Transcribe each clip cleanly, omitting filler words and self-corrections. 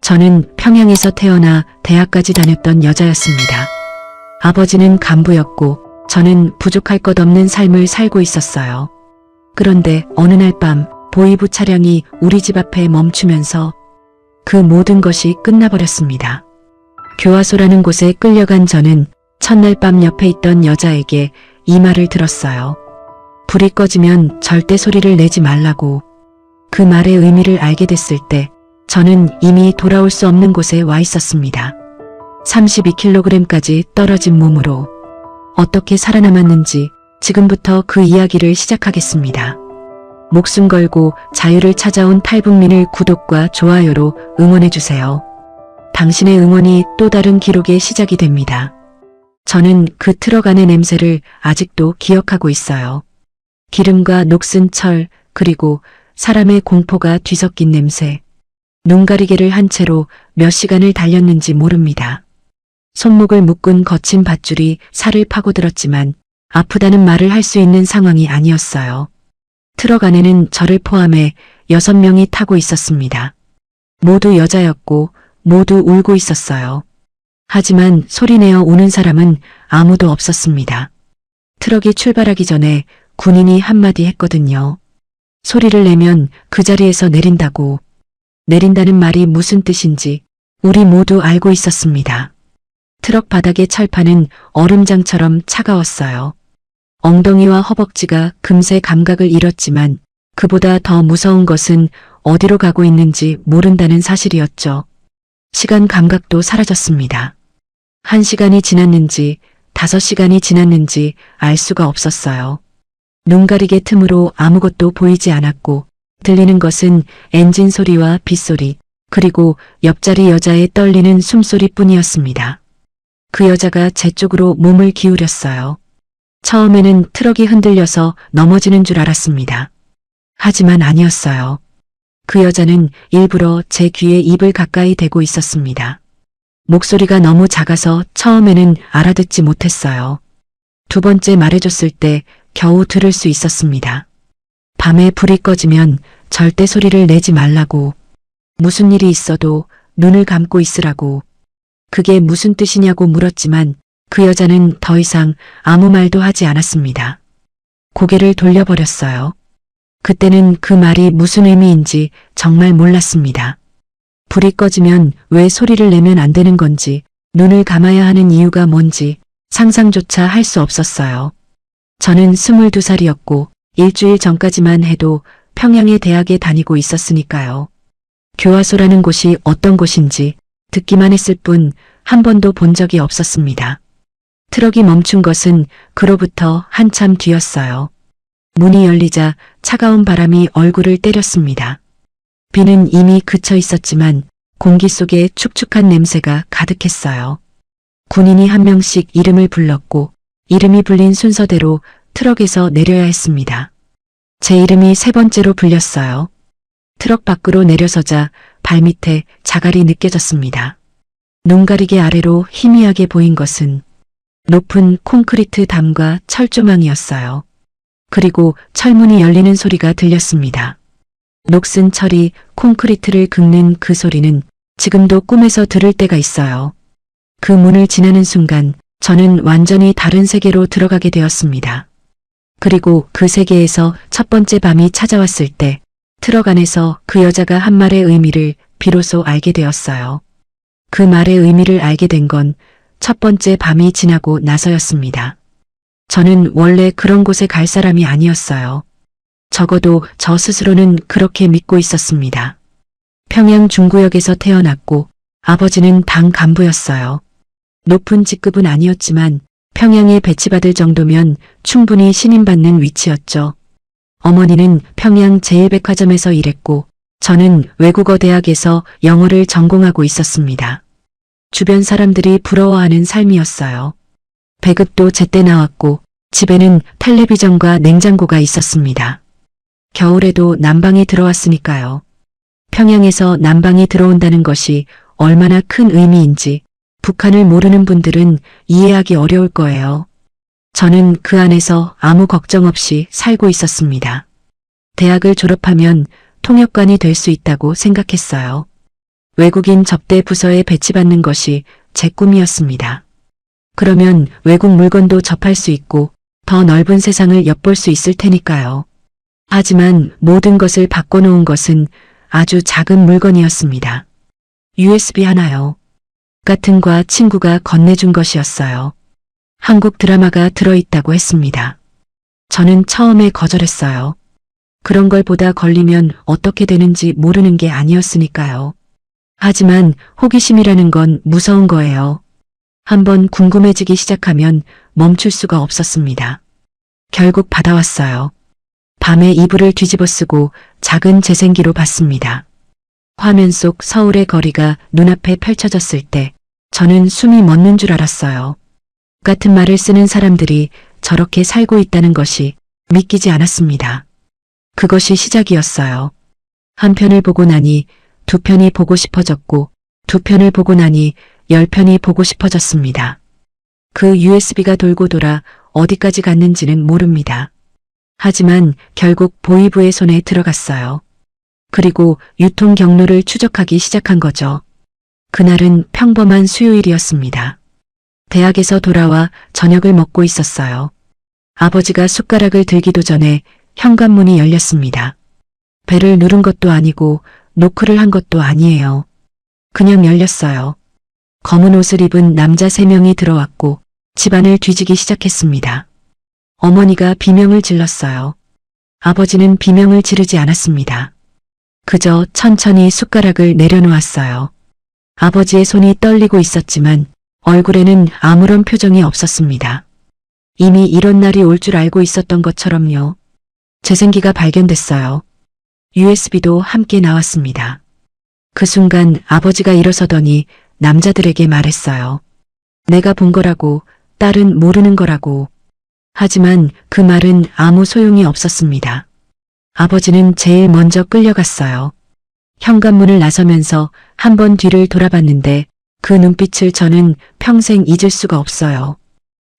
저는 평양에서 태어나 대학까지 다녔던 여자였습니다. 아버지는 간부였고 저는 부족할 것 없는 삶을 살고 있었어요. 그런데 어느 날 밤 보이부 차량이 우리 집 앞에 멈추면서 그 모든 것이 끝나버렸습니다. 교화소라는 곳에 끌려간 저는 첫날 밤 옆에 있던 여자에게 이 말을 들었어요. 불이 꺼지면 절대 소리를 내지 말라고. 그 말의 의미를 알게 됐을 때 저는 이미 돌아올 수 없는 곳에 와 있었습니다. 32kg까지 떨어진 몸으로 어떻게 살아남았는지 지금부터 그 이야기를 시작하겠습니다. 목숨 걸고 자유를 찾아온 탈북민을 구독과 좋아요로 응원해주세요. 당신의 응원이 또 다른 기록의 시작이 됩니다. 저는 그 트럭 안의 냄새를 아직도 기억하고 있어요. 기름과 녹슨 철, 그리고 사람의 공포가 뒤섞인 냄새. 눈가리개를 한 채로 몇 시간을 달렸는지 모릅니다. 손목을 묶은 거친 밧줄이 살을 파고들었지만 아프다는 말을 할 수 있는 상황이 아니었어요. 트럭 안에는 저를 포함해 6명이 타고 있었습니다. 모두 여자였고 모두 울고 있었어요. 하지만 소리내어 우는 사람은 아무도 없었습니다. 트럭이 출발하기 전에 군인이 한마디 했거든요. 소리를 내면 그 자리에서 내린다고. 내린다는 말이 무슨 뜻인지 우리 모두 알고 있었습니다. 트럭 바닥의 철판은 얼음장처럼 차가웠어요. 엉덩이와 허벅지가 금세 감각을 잃었지만 그보다 더 무서운 것은 어디로 가고 있는지 모른다는 사실이었죠. 시간 감각도 사라졌습니다. 1시간이 지났는지 5시간이 지났는지 알 수가 없었어요. 눈가리개 틈으로 아무것도 보이지 않았고 들리는 것은 엔진 소리와 빗소리, 그리고 옆자리 여자의 떨리는 숨소리뿐이었습니다. 그 여자가 제 쪽으로 몸을 기울였어요. 처음에는 트럭이 흔들려서 넘어지는 줄 알았습니다. 하지만 아니었어요. 그 여자는 일부러 제 귀에 입을 가까이 대고 있었습니다. 목소리가 너무 작아서 처음에는 알아듣지 못했어요. 두 번째 말해줬을 때 겨우 들을 수 있었습니다. 밤에 불이 꺼지면 절대 소리를 내지 말라고. 무슨 일이 있어도 눈을 감고 있으라고. 그게 무슨 뜻이냐고 물었지만 그 여자는 더 이상 아무 말도 하지 않았습니다. 고개를 돌려버렸어요. 그때는 그 말이 무슨 의미인지 정말 몰랐습니다. 불이 꺼지면 왜 소리를 내면 안 되는 건지, 눈을 감아야 하는 이유가 뭔지 상상조차 할 수 없었어요. 저는 22살이었고 일주일 전까지만 해도 평양의 대학에 다니고 있었으니까요. 교화소라는 곳이 어떤 곳인지 듣기만 했을 뿐 한 번도 본 적이 없었습니다. 트럭이 멈춘 것은 그로부터 한참 뒤였어요. 문이 열리자 차가운 바람이 얼굴을 때렸습니다. 비는 이미 그쳐 있었지만 공기 속에 축축한 냄새가 가득했어요. 군인이 한 명씩 이름을 불렀고 이름이 불린 순서대로 트럭에서 내려야 했습니다. 제 이름이 3번째로 불렸어요. 트럭 밖으로 내려서자 발밑에 자갈이 느껴졌습니다. 눈가리개 아래로 희미하게 보인 것은 높은 콘크리트 담과 철조망이었어요. 그리고 철문이 열리는 소리가 들렸습니다. 녹슨 철이 콘크리트를 긁는 그 소리는 지금도 꿈에서 들을 때가 있어요. 그 문을 지나는 순간 저는 완전히 다른 세계로 들어가게 되었습니다. 그리고 그 세계에서 첫 번째 밤이 찾아왔을 때 트럭 안에서 그 여자가 한 말의 의미를 비로소 알게 되었어요. 그 말의 의미를 알게 된 건 첫 번째 밤이 지나고 나서였습니다. 저는 원래 그런 곳에 갈 사람이 아니었어요. 적어도 저 스스로는 그렇게 믿고 있었습니다. 평양 중구역에서 태어났고 아버지는 당 간부였어요. 높은 직급은 아니었지만 평양에 배치받을 정도면 충분히 신임받는 위치였죠. 어머니는 평양 제1백화점에서 일했고 저는 외국어 대학에서 영어를 전공하고 있었습니다. 주변 사람들이 부러워하는 삶이었어요. 배급도 제때 나왔고 집에는 텔레비전과 냉장고가 있었습니다. 겨울에도 난방이 들어왔으니까요. 평양에서 난방이 들어온다는 것이 얼마나 큰 의미인지 북한을 모르는 분들은 이해하기 어려울 거예요. 저는 그 안에서 아무 걱정 없이 살고 있었습니다. 대학을 졸업하면 통역관이 될 수 있다고 생각했어요. 외국인 접대 부서에 배치받는 것이 제 꿈이었습니다. 그러면 외국 물건도 접할 수 있고 더 넓은 세상을 엿볼 수 있을 테니까요. 하지만 모든 것을 바꿔놓은 것은 아주 작은 물건이었습니다. USB 하나요. 같은과 친구가 건네준 것이었어요. 한국 드라마가 들어있다고 했습니다. 저는 처음에 거절했어요. 그런 걸 보다 걸리면 어떻게 되는지 모르는 게 아니었으니까요. 하지만 호기심이라는 건 무서운 거예요. 한번 궁금해지기 시작하면 멈출 수가 없었습니다. 결국 받아왔어요. 밤에 이불을 뒤집어 쓰고 작은 재생기로 봤습니다. 화면 속 서울의 거리가 눈앞에 펼쳐졌을 때 저는 숨이 멎는 줄 알았어요. 같은 말을 쓰는 사람들이 저렇게 살고 있다는 것이 믿기지 않았습니다. 그것이 시작이었어요. 한 편을 보고 나니 두 편이 보고 싶어졌고 두 편을 보고 나니 10편이 보고 싶어졌습니다. 그 USB가 돌고 돌아 어디까지 갔는지는 모릅니다. 하지만 결국 보이부의 손에 들어갔어요. 그리고 유통 경로를 추적하기 시작한 거죠. 그날은 평범한 수요일이었습니다. 대학에서 돌아와 저녁을 먹고 있었어요. 아버지가 숟가락을 들기도 전에 현관문이 열렸습니다. 벨을 누른 것도 아니고 노크를 한 것도 아니에요. 그냥 열렸어요. 검은 옷을 입은 남자 3명이 들어왔고 집안을 뒤지기 시작했습니다. 어머니가 비명을 질렀어요. 아버지는 비명을 지르지 않았습니다. 그저 천천히 숟가락을 내려놓았어요. 아버지의 손이 떨리고 있었지만 얼굴에는 아무런 표정이 없었습니다. 이미 이런 날이 올 줄 알고 있었던 것처럼요. 재생기가 발견됐어요. USB도 함께 나왔습니다. 그 순간 아버지가 일어서더니 남자들에게 말했어요. 내가 본 거라고, 딸은 모르는 거라고. 하지만 그 말은 아무 소용이 없었습니다. 아버지는 제일 먼저 끌려갔어요. 현관문을 나서면서 한 번 뒤를 돌아봤는데 그 눈빛을 저는 평생 잊을 수가 없어요.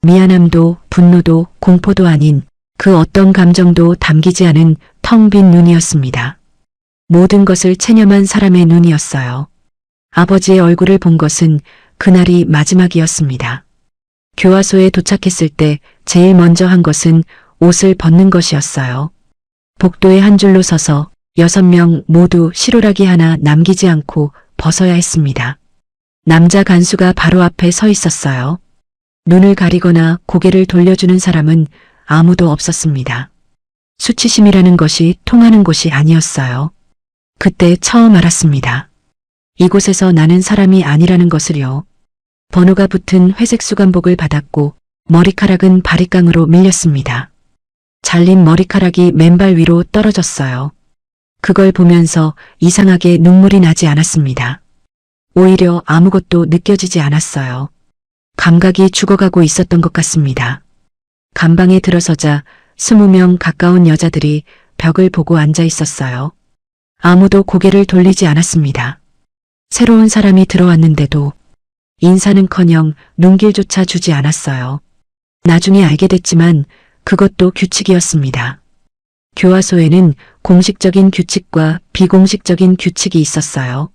미안함도 분노도 공포도 아닌 그 어떤 감정도 담기지 않은 텅 빈 눈이었습니다. 모든 것을 체념한 사람의 눈이었어요. 아버지의 얼굴을 본 것은 그날이 마지막이었습니다. 교화소에 도착했을 때 제일 먼저 한 것은 옷을 벗는 것이었어요. 복도에 한 줄로 서서 6명 모두 실오라기 하나 남기지 않고 벗어야 했습니다. 남자 간수가 바로 앞에 서 있었어요. 눈을 가리거나 고개를 돌려주는 사람은 아무도 없었습니다. 수치심이라는 것이 통하는 곳이 아니었어요. 그때 처음 알았습니다. 이곳에서 나는 사람이 아니라는 것을요. 번호가 붙은 회색 수감복을 받았고 머리카락은 바리깡으로 밀렸습니다. 잘린 머리카락이 맨발 위로 떨어졌어요. 그걸 보면서 이상하게 눈물이 나지 않았습니다. 오히려 아무것도 느껴지지 않았어요. 감각이 죽어가고 있었던 것 같습니다. 감방에 들어서자 20명 가까운 여자들이 벽을 보고 앉아 있었어요. 아무도 고개를 돌리지 않았습니다. 새로운 사람이 들어왔는데도 인사는커녕 눈길조차 주지 않았어요. 나중에 알게 됐지만 그것도 규칙이었습니다. 교화소에는 공식적인 규칙과 비공식적인 규칙이 있었어요.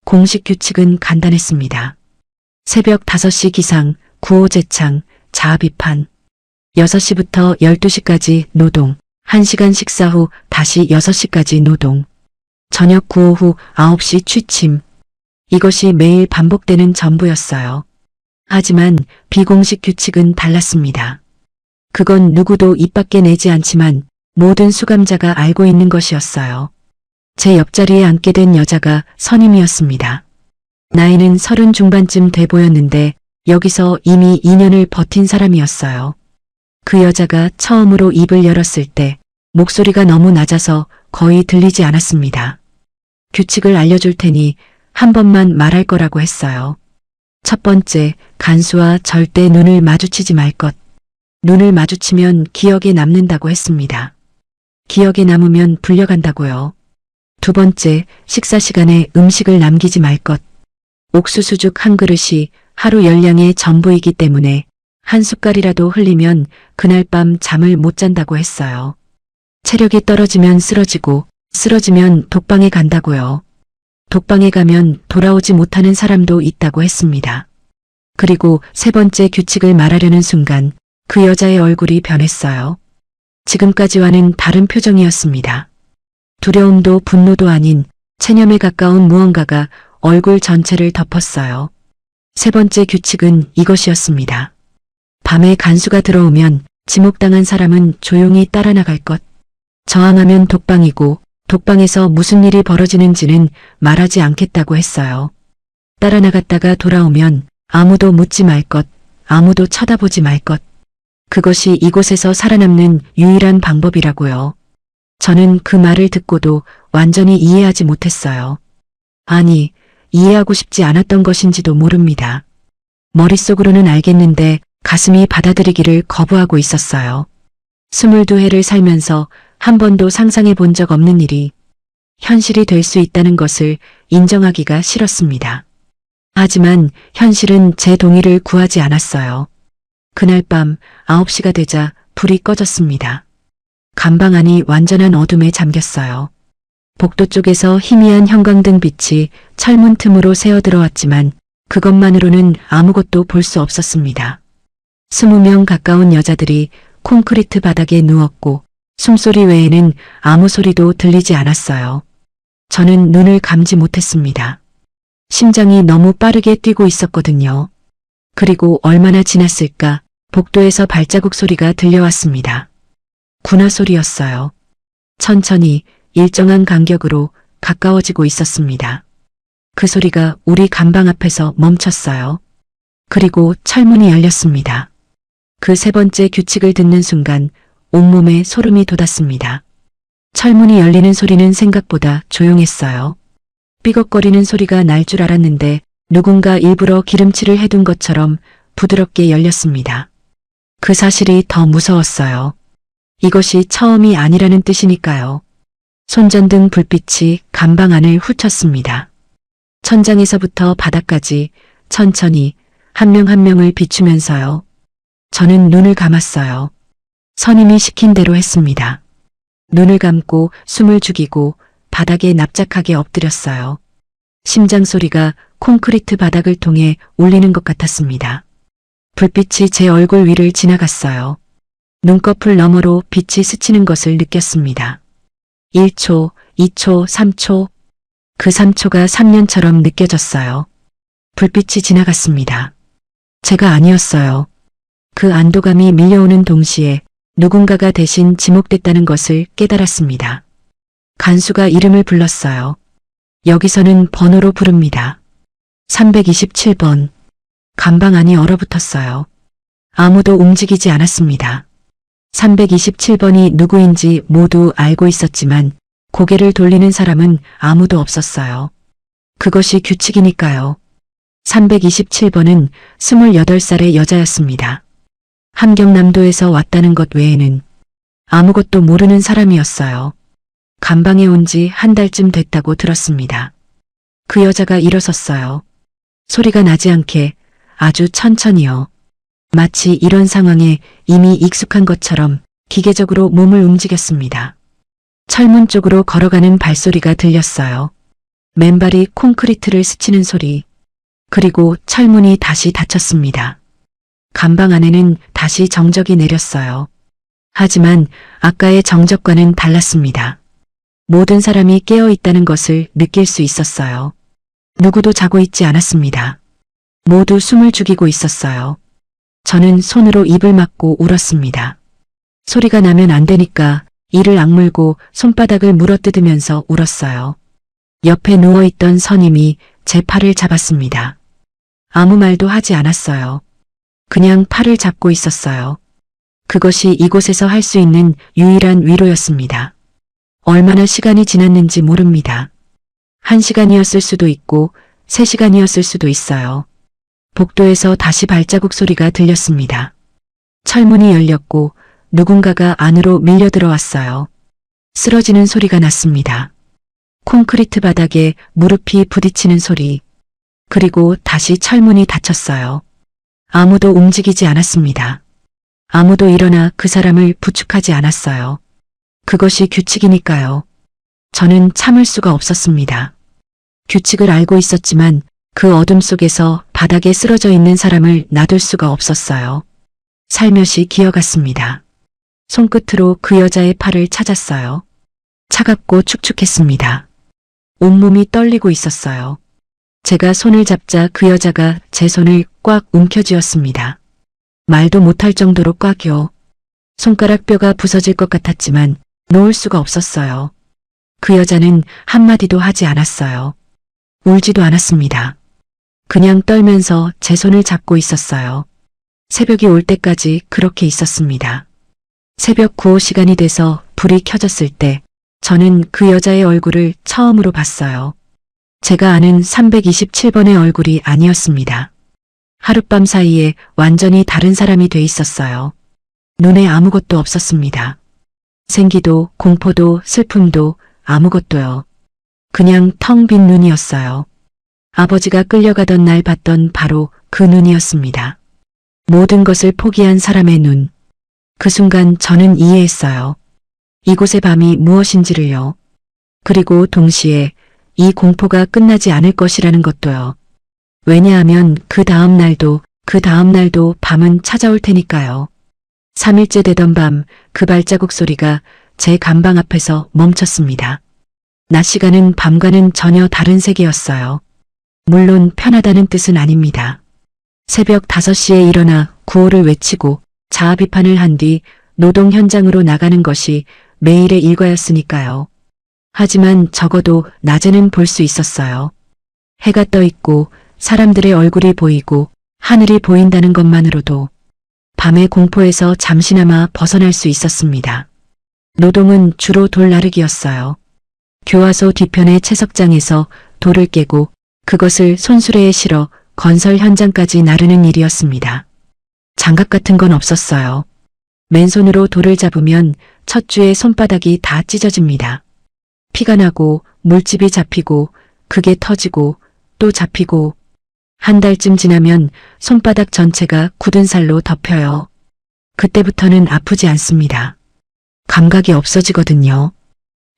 공식 규칙은 간단했습니다. 새벽 5시 기상, 구호 제창, 자아 비판. 6시부터 12시까지 노동, 1시간 식사 후 다시 6시까지 노동. 저녁 구호 후 9시 취침. 이것이 매일 반복되는 전부였어요. 하지만 비공식 규칙은 달랐습니다. 그건 누구도 입 밖에 내지 않지만 모든 수감자가 알고 있는 것이었어요. 제 옆자리에 앉게 된 여자가 선임이었습니다. 나이는 30 중반쯤 돼 보였는데 여기서 이미 2년을 버틴 사람이었어요. 그 여자가 처음으로 입을 열었을 때 목소리가 너무 낮아서 거의 들리지 않았습니다. 규칙을 알려줄 테니 한 번만 말할 거라고 했어요. 첫 번째, 간수와 절대 눈을 마주치지 말 것. 눈을 마주치면 기억에 남는다고 했습니다. 기억에 남으면 불려간다고요. 두 번째, 식사 시간에 음식을 남기지 말 것. 옥수수죽 한 그릇이 하루 열량의 전부이기 때문에 한 숟갈이라도 흘리면 그날 밤 잠을 못 잔다고 했어요. 체력이 떨어지면 쓰러지고 쓰러지면 독방에 간다고요. 독방에 가면 돌아오지 못하는 사람도 있다고 했습니다. 그리고 세 번째 규칙을 말하려는 순간 그 여자의 얼굴이 변했어요. 지금까지와는 다른 표정이었습니다. 두려움도 분노도 아닌 체념에 가까운 무언가가 얼굴 전체를 덮었어요. 세 번째 규칙은 이것이었습니다. 밤에 간수가 들어오면 지목당한 사람은 조용히 따라 나갈 것. 저항하면 독방이고 독방에서 무슨 일이 벌어지는지는 말하지 않겠다고 했어요. 따라 나갔다가 돌아오면 아무도 묻지 말 것, 아무도 쳐다보지 말 것. 그것이 이곳에서 살아남는 유일한 방법이라고요. 저는 그 말을 듣고도 완전히 이해하지 못했어요. 아니, 이해하고 싶지 않았던 것인지도 모릅니다. 머릿속으로는 알겠는데 가슴이 받아들이기를 거부하고 있었어요. 22해를 살면서 한 번도 상상해 본 적 없는 일이 현실이 될 수 있다는 것을 인정하기가 싫었습니다. 하지만 현실은 제 동의를 구하지 않았어요. 그날 밤 9시가 되자 불이 꺼졌습니다. 감방 안이 완전한 어둠에 잠겼어요. 복도 쪽에서 희미한 형광등 빛이 철문 틈으로 새어 들어왔지만 그것만으로는 아무것도 볼 수 없었습니다. 20명 가까운 여자들이 콘크리트 바닥에 누웠고 숨소리 외에는 아무 소리도 들리지 않았어요. 저는 눈을 감지 못했습니다. 심장이 너무 빠르게 뛰고 있었거든요. 그리고 얼마나 지났을까 복도에서 발자국 소리가 들려왔습니다. 군화 소리였어요. 천천히 일정한 간격으로 가까워지고 있었습니다. 그 소리가 우리 감방 앞에서 멈췄어요. 그리고 철문이 열렸습니다. 그 세 번째 규칙을 듣는 순간 온몸에 소름이 돋았습니다. 철문이 열리는 소리는 생각보다 조용했어요. 삐걱거리는 소리가 날 줄 알았는데 누군가 일부러 기름칠을 해둔 것처럼 부드럽게 열렸습니다. 그 사실이 더 무서웠어요. 이것이 처음이 아니라는 뜻이니까요. 손전등 불빛이 감방 안을 훑었습니다. 천장에서부터 바닥까지 천천히 한 명 한 명을 비추면서요. 저는 눈을 감았어요. 선임이 시킨 대로 했습니다. 눈을 감고 숨을 죽이고 바닥에 납작하게 엎드렸어요. 심장 소리가 콘크리트 바닥을 통해 울리는 것 같았습니다. 불빛이 제 얼굴 위를 지나갔어요. 눈꺼풀 너머로 빛이 스치는 것을 느꼈습니다. 1초, 2초, 3초. 그 3초가 3년처럼 느껴졌어요. 불빛이 지나갔습니다. 제가 아니었어요. 그 안도감이 밀려오는 동시에 누군가가 대신 지목됐다는 것을 깨달았습니다. 간수가 이름을 불렀어요. 여기서는 번호로 부릅니다. 327번. 감방 안이 얼어붙었어요. 아무도 움직이지 않았습니다. 327번이 누구인지 모두 알고 있었지만 고개를 돌리는 사람은 아무도 없었어요. 그것이 규칙이니까요. 327번은 28살의 여자였습니다. 함경남도에서 왔다는 것 외에는 아무것도 모르는 사람이었어요. 감방에 온 지 한 달쯤 됐다고 들었습니다. 그 여자가 일어섰어요. 소리가 나지 않게 아주 천천히요. 마치 이런 상황에 이미 익숙한 것처럼 기계적으로 몸을 움직였습니다. 철문 쪽으로 걸어가는 발소리가 들렸어요. 맨발이 콘크리트를 스치는 소리. 그리고 철문이 다시 닫혔습니다. 감방 안에는 다시 정적이 내렸어요. 하지만 아까의 정적과는 달랐습니다. 모든 사람이 깨어 있다는 것을 느낄 수 있었어요. 누구도 자고 있지 않았습니다. 모두 숨을 죽이고 있었어요. 저는 손으로 입을 막고 울었습니다. 소리가 나면 안 되니까 이를 악물고 손바닥을 물어뜯으면서 울었어요. 옆에 누워있던 선임이 제 팔을 잡았습니다. 아무 말도 하지 않았어요. 그냥 팔을 잡고 있었어요. 그것이 이곳에서 할 수 있는 유일한 위로였습니다. 얼마나 시간이 지났는지 모릅니다. 1시간이었을 수도 있고 3시간이었을 수도 있어요. 복도에서 다시 발자국 소리가 들렸습니다. 철문이 열렸고 누군가가 안으로 밀려 들어왔어요. 쓰러지는 소리가 났습니다. 콘크리트 바닥에 무릎이 부딪히는 소리. 그리고 다시 철문이 닫혔어요. 아무도 움직이지 않았습니다. 아무도 일어나 그 사람을 부축하지 않았어요. 그것이 규칙이니까요. 저는 참을 수가 없었습니다. 규칙을 알고 있었지만 그 어둠 속에서 바닥에 쓰러져 있는 사람을 놔둘 수가 없었어요. 살며시 기어갔습니다. 손끝으로 그 여자의 팔을 찾았어요. 차갑고 축축했습니다. 온몸이 떨리고 있었어요. 제가 손을 잡자 그 여자가 제 손을 꽉 움켜쥐었습니다. 말도 못할 정도로 꽉요. 손가락 뼈가 부서질 것 같았지만 놓을 수가 없었어요. 그 여자는 한마디도 하지 않았어요. 울지도 않았습니다. 그냥 떨면서 제 손을 잡고 있었어요. 새벽이 올 때까지 그렇게 있었습니다. 새벽 구호 시간이 돼서 불이 켜졌을 때 저는 그 여자의 얼굴을 처음으로 봤어요. 제가 아는 327번의 얼굴이 아니었습니다. 하룻밤 사이에 완전히 다른 사람이 돼 있었어요. 눈에 아무것도 없었습니다. 생기도 공포도 슬픔도 아무것도요. 그냥 텅 빈 눈이었어요. 아버지가 끌려가던 날 봤던 바로 그 눈이었습니다. 모든 것을 포기한 사람의 눈. 그 순간 저는 이해했어요. 이곳의 밤이 무엇인지를요. 그리고 동시에 이 공포가 끝나지 않을 것이라는 것도요. 왜냐하면 그 다음 날도 밤은 찾아올 테니까요. 3일째 되던 밤 그 발자국 소리가 제 감방 앞에서 멈췄습니다. 낮 시간은 밤과는 전혀 다른 세계였어요. 물론 편하다는 뜻은 아닙니다. 새벽 5시에 일어나 구호를 외치고 자아 비판을 한 뒤 노동 현장으로 나가는 것이 매일의 일과였으니까요. 하지만 적어도 낮에는 볼 수 있었어요. 해가 떠 있고 사람들의 얼굴이 보이고 하늘이 보인다는 것만으로도 밤의 공포에서 잠시나마 벗어날 수 있었습니다. 노동은 주로 돌 나르기였어요. 교화소 뒤편의 채석장에서 돌을 깨고 그것을 손수레에 실어 건설 현장까지 나르는 일이었습니다. 장갑 같은 건 없었어요. 맨손으로 돌을 잡으면 첫 주에 손바닥이 다 찢어집니다. 피가 나고 물집이 잡히고 그게 터지고 또 잡히고 한 달쯤 지나면 손바닥 전체가 굳은 살로 덮여요. 그때부터는 아프지 않습니다. 감각이 없어지거든요.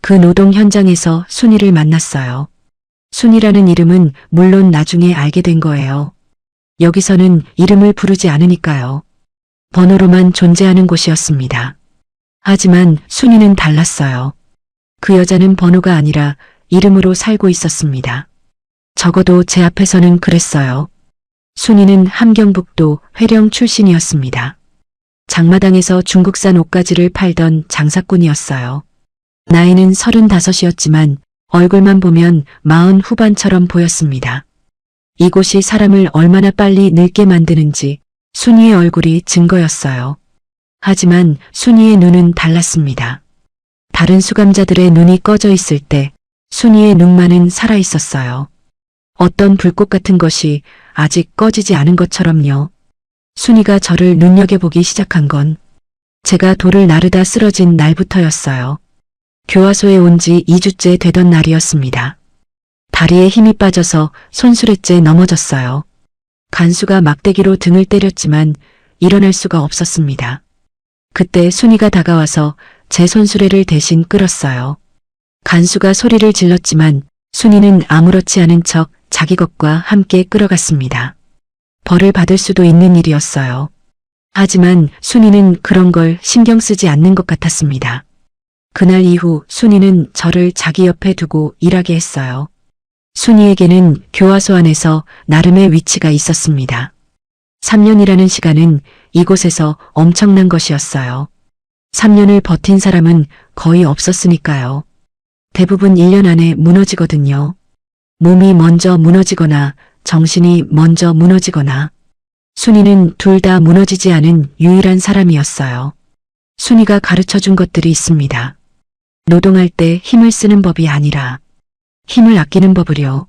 그 노동 현장에서 순이를 만났어요. 순이라는 이름은 물론 나중에 알게 된 거예요. 여기서는 이름을 부르지 않으니까요. 번호로만 존재하는 곳이었습니다. 하지만 순이는 달랐어요. 그 여자는 번호가 아니라 이름으로 살고 있었습니다. 적어도 제 앞에서는 그랬어요. 순이는 함경북도 회령 출신이었습니다. 장마당에서 중국산 옷가지를 팔던 장사꾼이었어요. 나이는 35이었지만 얼굴만 보면 40 후반처럼 보였습니다. 이곳이 사람을 얼마나 빨리 늙게 만드는지 순이의 얼굴이 증거였어요. 하지만 순이의 눈은 달랐습니다. 다른 수감자들의 눈이 꺼져 있을 때 순이의 눈만은 살아 있었어요. 어떤 불꽃 같은 것이 아직 꺼지지 않은 것처럼요. 순이가 저를 눈여겨보기 시작한 건 제가 돌을 나르다 쓰러진 날부터였어요. 교화소에 온 지 2주째 되던 날이었습니다. 다리에 힘이 빠져서 손수레째 넘어졌어요. 간수가 막대기로 등을 때렸지만 일어날 수가 없었습니다. 그때 순이가 다가와서 제 손수레를 대신 끌었어요. 간수가 소리를 질렀지만 순이는 아무렇지 않은 척 자기 것과 함께 끌어갔습니다. 벌을 받을 수도 있는 일이었어요. 하지만 순이는 그런 걸 신경 쓰지 않는 것 같았습니다. 그날 이후 순이는 저를 자기 옆에 두고 일하게 했어요. 순이에게는 교화소 안에서 나름의 위치가 있었습니다. 3년이라는 시간은 이곳에서 엄청난 것이었어요. 3년을 버틴 사람은 거의 없었으니까요. 대부분 1년 안에 무너지거든요. 몸이 먼저 무너지거나 정신이 먼저 무너지거나. 순이는 둘 다 무너지지 않은 유일한 사람이었어요. 순이가 가르쳐준 것들이 있습니다. 노동할 때 힘을 쓰는 법이 아니라 힘을 아끼는 법을요.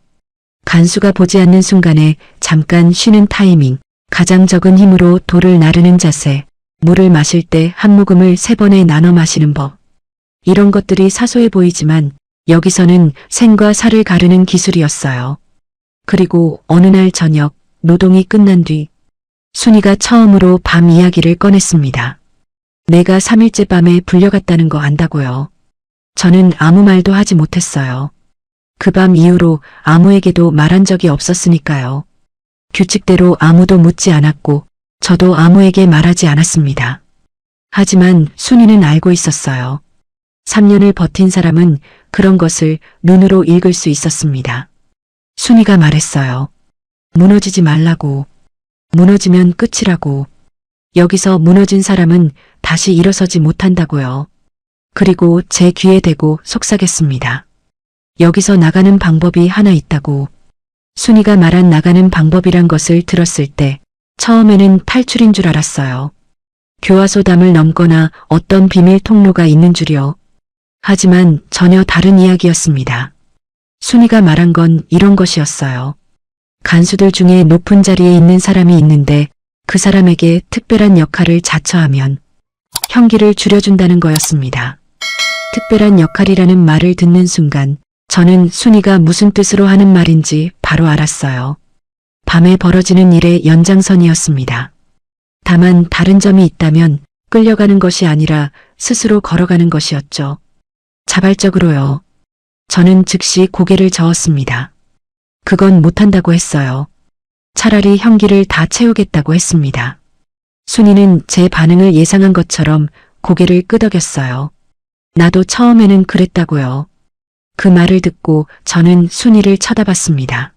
간수가 보지 않는 순간에 잠깐 쉬는 타이밍, 가장 적은 힘으로 돌을 나르는 자세, 물을 마실 때 한 모금을 3번에 나눠 마시는 법. 이런 것들이 사소해 보이지만 여기서는 생과 사를 가르는 기술이었어요. 그리고 어느 날 저녁 노동이 끝난 뒤 순이가 처음으로 밤 이야기를 꺼냈습니다. 내가 3일째 밤에 불려갔다는 거 안다고요. 저는 아무 말도 하지 못했어요. 그 밤 이후로 아무에게도 말한 적이 없었으니까요. 규칙대로 아무도 묻지 않았고 저도 아무에게 말하지 않았습니다. 하지만 순이는 알고 있었어요. 3년을 버틴 사람은 그런 것을 눈으로 읽을 수 있었습니다. 순이가 말했어요. 무너지지 말라고. 무너지면 끝이라고. 여기서 무너진 사람은 다시 일어서지 못한다고요. 그리고 제 귀에 대고 속삭였습니다. 여기서 나가는 방법이 하나 있다고. 순이가 말한 나가는 방법이란 것을 들었을 때 처음에는 탈출인 줄 알았어요. 교화소 담을 넘거나 어떤 비밀 통로가 있는 줄이요. 하지만 전혀 다른 이야기였습니다. 순이가 말한 건 이런 것이었어요. 간수들 중에 높은 자리에 있는 사람이 있는데 그 사람에게 특별한 역할을 자처하면 형기를 줄여준다는 거였습니다. 특별한 역할이라는 말을 듣는 순간 저는 순이가 무슨 뜻으로 하는 말인지 바로 알았어요. 밤에 벌어지는 일의 연장선이었습니다. 다만 다른 점이 있다면 끌려가는 것이 아니라 스스로 걸어가는 것이었죠. 자발적으로요. 저는 즉시 고개를 저었습니다. 그건 못한다고 했어요. 차라리 형기를 다 채우겠다고 했습니다. 순이는 제 반응을 예상한 것처럼 고개를 끄덕였어요. 나도 처음에는 그랬다고요. 그 말을 듣고 저는 순이를 쳐다봤습니다.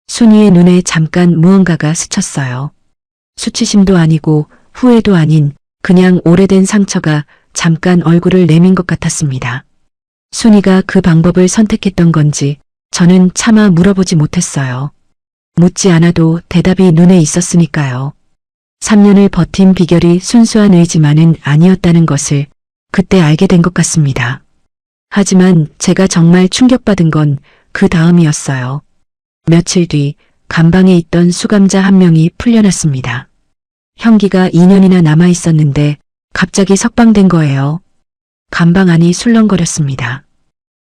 순이의 눈에 잠깐 무언가가 스쳤어요. 수치심도 아니고 후회도 아닌 그냥 오래된 상처가 잠깐 얼굴을 내민 것 같았습니다. 순이가 그 방법을 선택했던 건지 저는 차마 물어보지 못했어요. 묻지 않아도 대답이 눈에 있었으니까요. 3년을 버틴 비결이 순수한 의지만은 아니었다는 것을 그때 알게 된 것 같습니다. 하지만 제가 정말 충격받은 건 그 다음이었어요. 며칠 뒤 감방에 있던 수감자 한 명이 풀려났습니다. 형기가 2년이나 남아 있었는데 갑자기 석방된 거예요. 감방 안이 술렁거렸습니다.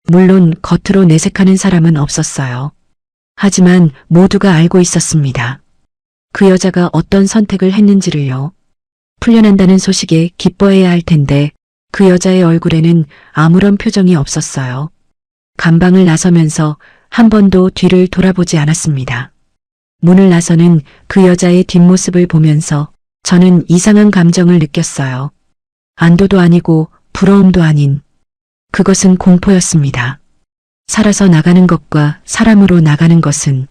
물론 겉으로 내색하는 사람은 없었어요. 하지만 모두가 알고 있었습니다. 그 여자가 어떤 선택을 했는지를요. 풀려난다는 소식에 기뻐해야 할 텐데 그 여자의 얼굴에는 아무런 표정이 없었어요. 감방을 나서면서 한 번도 뒤를 돌아보지 않았습니다. 문을 나서는 그 여자의 뒷모습을 보면서 저는 이상한 감정을 느꼈어요. 안도도 아니고 부러움도 아닌 그것은 공포였습니다. 살아서 나가는 것과 사람으로 나가는 것은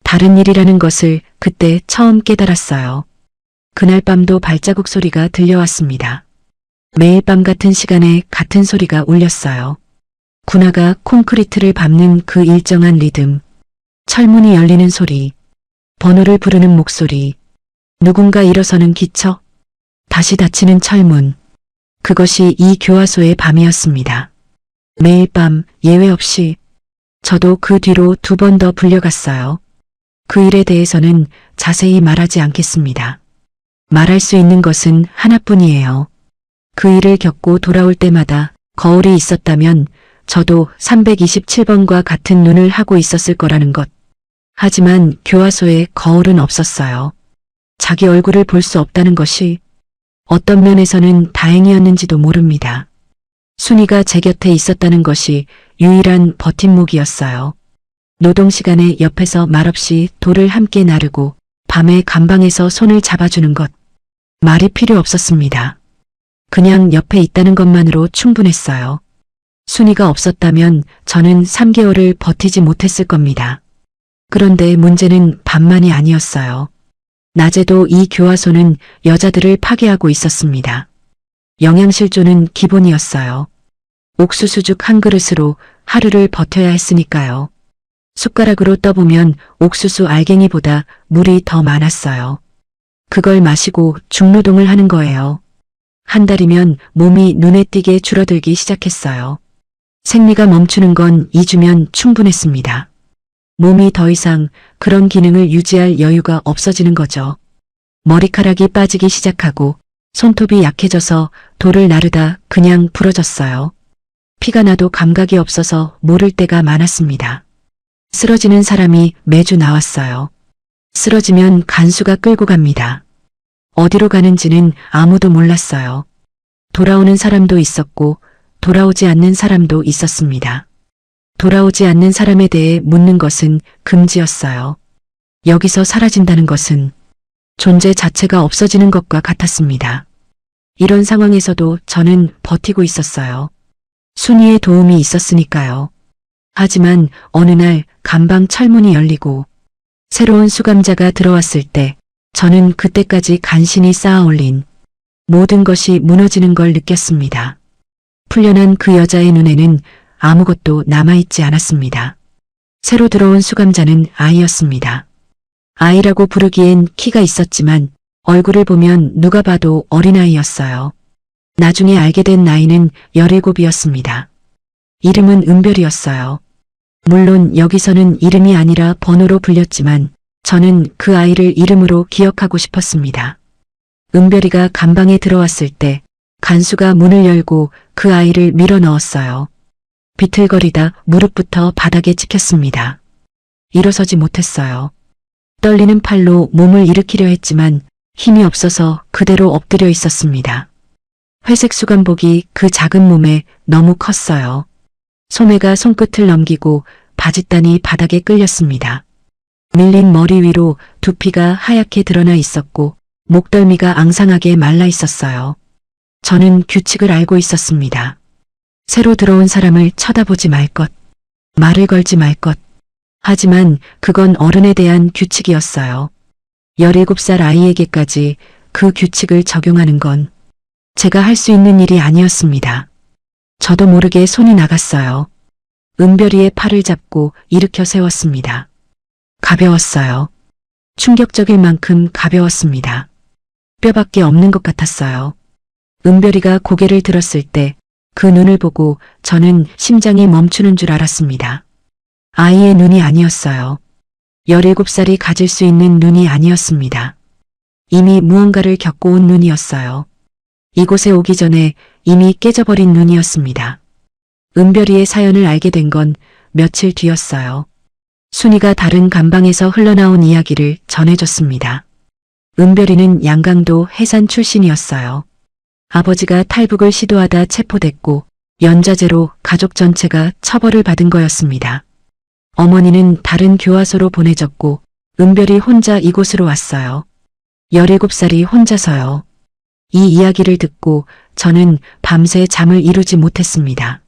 다른 일이라는 것을 그때 처음 깨달았어요. 그날 밤도 발자국 소리가 들려왔습니다. 매일 밤 같은 시간에 같은 소리가 울렸어요. 군화가 콘크리트를 밟는 그 일정한 리듬, 철문이 열리는 소리, 번호를 부르는 목소리, 누군가 일어서는 기척, 다시 닫히는 철문. 그것이 이 교화소의 밤이었습니다. 매일 밤 예외 없이 저도 그 뒤로 2번 더 불려갔어요. 그 일에 대해서는 자세히 말하지 않겠습니다. 말할 수 있는 것은 하나뿐이에요. 그 일을 겪고 돌아올 때마다 거울이 있었다면 저도 327번과 같은 눈을 하고 있었을 거라는 것. 하지만 교화소에 거울은 없었어요. 자기 얼굴을 볼 수 없다는 것이 어떤 면에서는 다행이었는지도 모릅니다. 순이가 제 곁에 있었다는 것이 유일한 버팀목이었어요. 노동 시간에 옆에서 말없이 돌을 함께 나르고 밤에 감방에서 손을 잡아주는 것. 말이 필요 없었습니다. 그냥 옆에 있다는 것만으로 충분했어요. 순이가 없었다면 저는 3개월을 버티지 못했을 겁니다. 그런데 문제는 밤만이 아니었어요. 낮에도 이 교화소는 여자들을 파괴하고 있었습니다. 영양실조는 기본이었어요. 옥수수죽 한 그릇으로 하루를 버텨야 했으니까요. 숟가락으로 떠보면 옥수수 알갱이보다 물이 더 많았어요. 그걸 마시고 중노동을 하는 거예요. 한 달이면 몸이 눈에 띄게 줄어들기 시작했어요. 생리가 멈추는 건 2주면 충분했습니다. 몸이 더 이상 그런 기능을 유지할 여유가 없어지는 거죠. 머리카락이 빠지기 시작하고 손톱이 약해져서 돌을 나르다 그냥 부러졌어요. 피가 나도 감각이 없어서 모를 때가 많았습니다. 쓰러지는 사람이 매주 나왔어요. 쓰러지면 간수가 끌고 갑니다. 어디로 가는지는 아무도 몰랐어요. 돌아오는 사람도 있었고 돌아오지 않는 사람도 있었습니다. 돌아오지 않는 사람에 대해 묻는 것은 금지였어요. 여기서 사라진다는 것은 존재 자체가 없어지는 것과 같았습니다. 이런 상황에서도 저는 버티고 있었어요. 순이의 도움이 있었으니까요. 하지만 어느 날 감방 철문이 열리고 새로운 수감자가 들어왔을 때 저는 그때까지 간신히 쌓아올린 모든 것이 무너지는 걸 느꼈습니다. 풀려난 그 여자의 눈에는 아무것도 남아있지 않았습니다. 새로 들어온 수감자는 아이였습니다. 아이라고 부르기엔 키가 있었지만 얼굴을 보면 누가 봐도 어린아이였어요. 나중에 알게 된 나이는 17이었습니다. 이름은 은별이었어요. 물론 여기서는 이름이 아니라 번호로 불렸지만 저는 그 아이를 이름으로 기억하고 싶었습니다. 은별이가 감방에 들어왔을 때 간수가 문을 열고 그 아이를 밀어 넣었어요. 비틀거리다 무릎부터 바닥에 찍혔습니다. 일어서지 못했어요. 떨리는 팔로 몸을 일으키려 했지만 힘이 없어서 그대로 엎드려 있었습니다. 회색 수감복이 그 작은 몸에 너무 컸어요. 소매가 손끝을 넘기고 바짓단이 바닥에 끌렸습니다. 밀린 머리 위로 두피가 하얗게 드러나 있었고 목덜미가 앙상하게 말라 있었어요. 저는 규칙을 알고 있었습니다. 새로 들어온 사람을 쳐다보지 말 것, 말을 걸지 말 것. 하지만 그건 어른에 대한 규칙이었어요. 17살 아이에게까지 그 규칙을 적용하는 건 제가 할 수 있는 일이 아니었습니다. 저도 모르게 손이 나갔어요. 은별이의 팔을 잡고 일으켜 세웠습니다. 가벼웠어요. 충격적일 만큼 가벼웠습니다. 뼈밖에 없는 것 같았어요. 은별이가 고개를 들었을 때 그 눈을 보고 저는 심장이 멈추는 줄 알았습니다. 아이의 눈이 아니었어요. 17살이 가질 수 있는 눈이 아니었습니다. 이미 무언가를 겪고 온 눈이었어요. 이곳에 오기 전에 이미 깨져버린 눈이었습니다. 은별이의 사연을 알게 된 건 며칠 뒤였어요. 순이가 다른 감방에서 흘러나온 이야기를 전해줬습니다. 은별이는 양강도 해산 출신이었어요. 아버지가 탈북을 시도하다 체포됐고 연좌제로 가족 전체가 처벌을 받은 거였습니다. 어머니는 다른 교화소로 보내졌고 은별이 혼자 이곳으로 왔어요. 17살이 혼자서요. 이 이야기를 듣고 저는 밤새 잠을 이루지 못했습니다.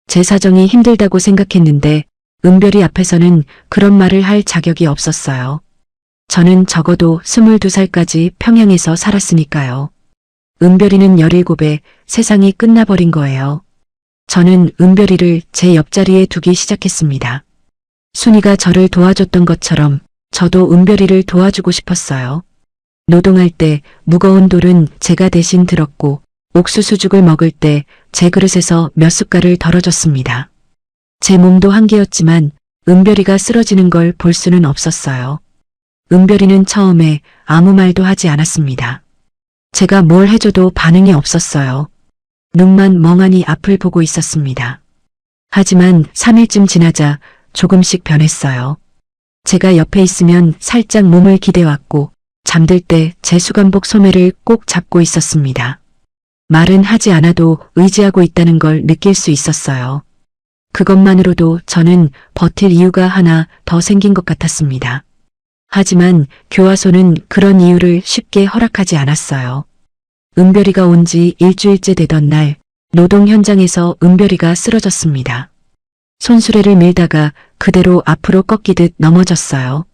제 사정이 힘들다고 생각했는데 은별이 앞에서는 그런 말을 할 자격이 없었어요. 저는 적어도 22살까지 평양에서 살았으니까요. 은별이는 17에 세상이 끝나버린 거예요. 저는 은별이를 제 옆자리에 두기 시작했습니다. 순이가 저를 도와줬던 것처럼 저도 은별이를 도와주고 싶었어요. 노동할 때 무거운 돌은 제가 대신 들었고 옥수수죽을 먹을 때 제 그릇에서 몇 숟갈을 덜어줬습니다. 제 몸도 한계였지만 은별이가 쓰러지는 걸 볼 수는 없었어요. 은별이는 처음에 아무 말도 하지 않았습니다. 제가 뭘 해줘도 반응이 없었어요. 눈만 멍하니 앞을 보고 있었습니다. 하지만 3일쯤 지나자 조금씩 변했어요. 제가 옆에 있으면 살짝 몸을 기대왔고 잠들 때 제 수감복 소매를 꼭 잡고 있었습니다. 말은 하지 않아도 의지하고 있다는 걸 느낄 수 있었어요. 그것만으로도 저는 버틸 이유가 하나 더 생긴 것 같았습니다. 하지만 교화소는 그런 이유를 쉽게 허락하지 않았어요. 은별이가 온 지 일주일째 되던 날 노동 현장에서 은별이가 쓰러졌습니다. 손수레를 밀다가 그대로 앞으로 꺾이듯 넘어졌어요.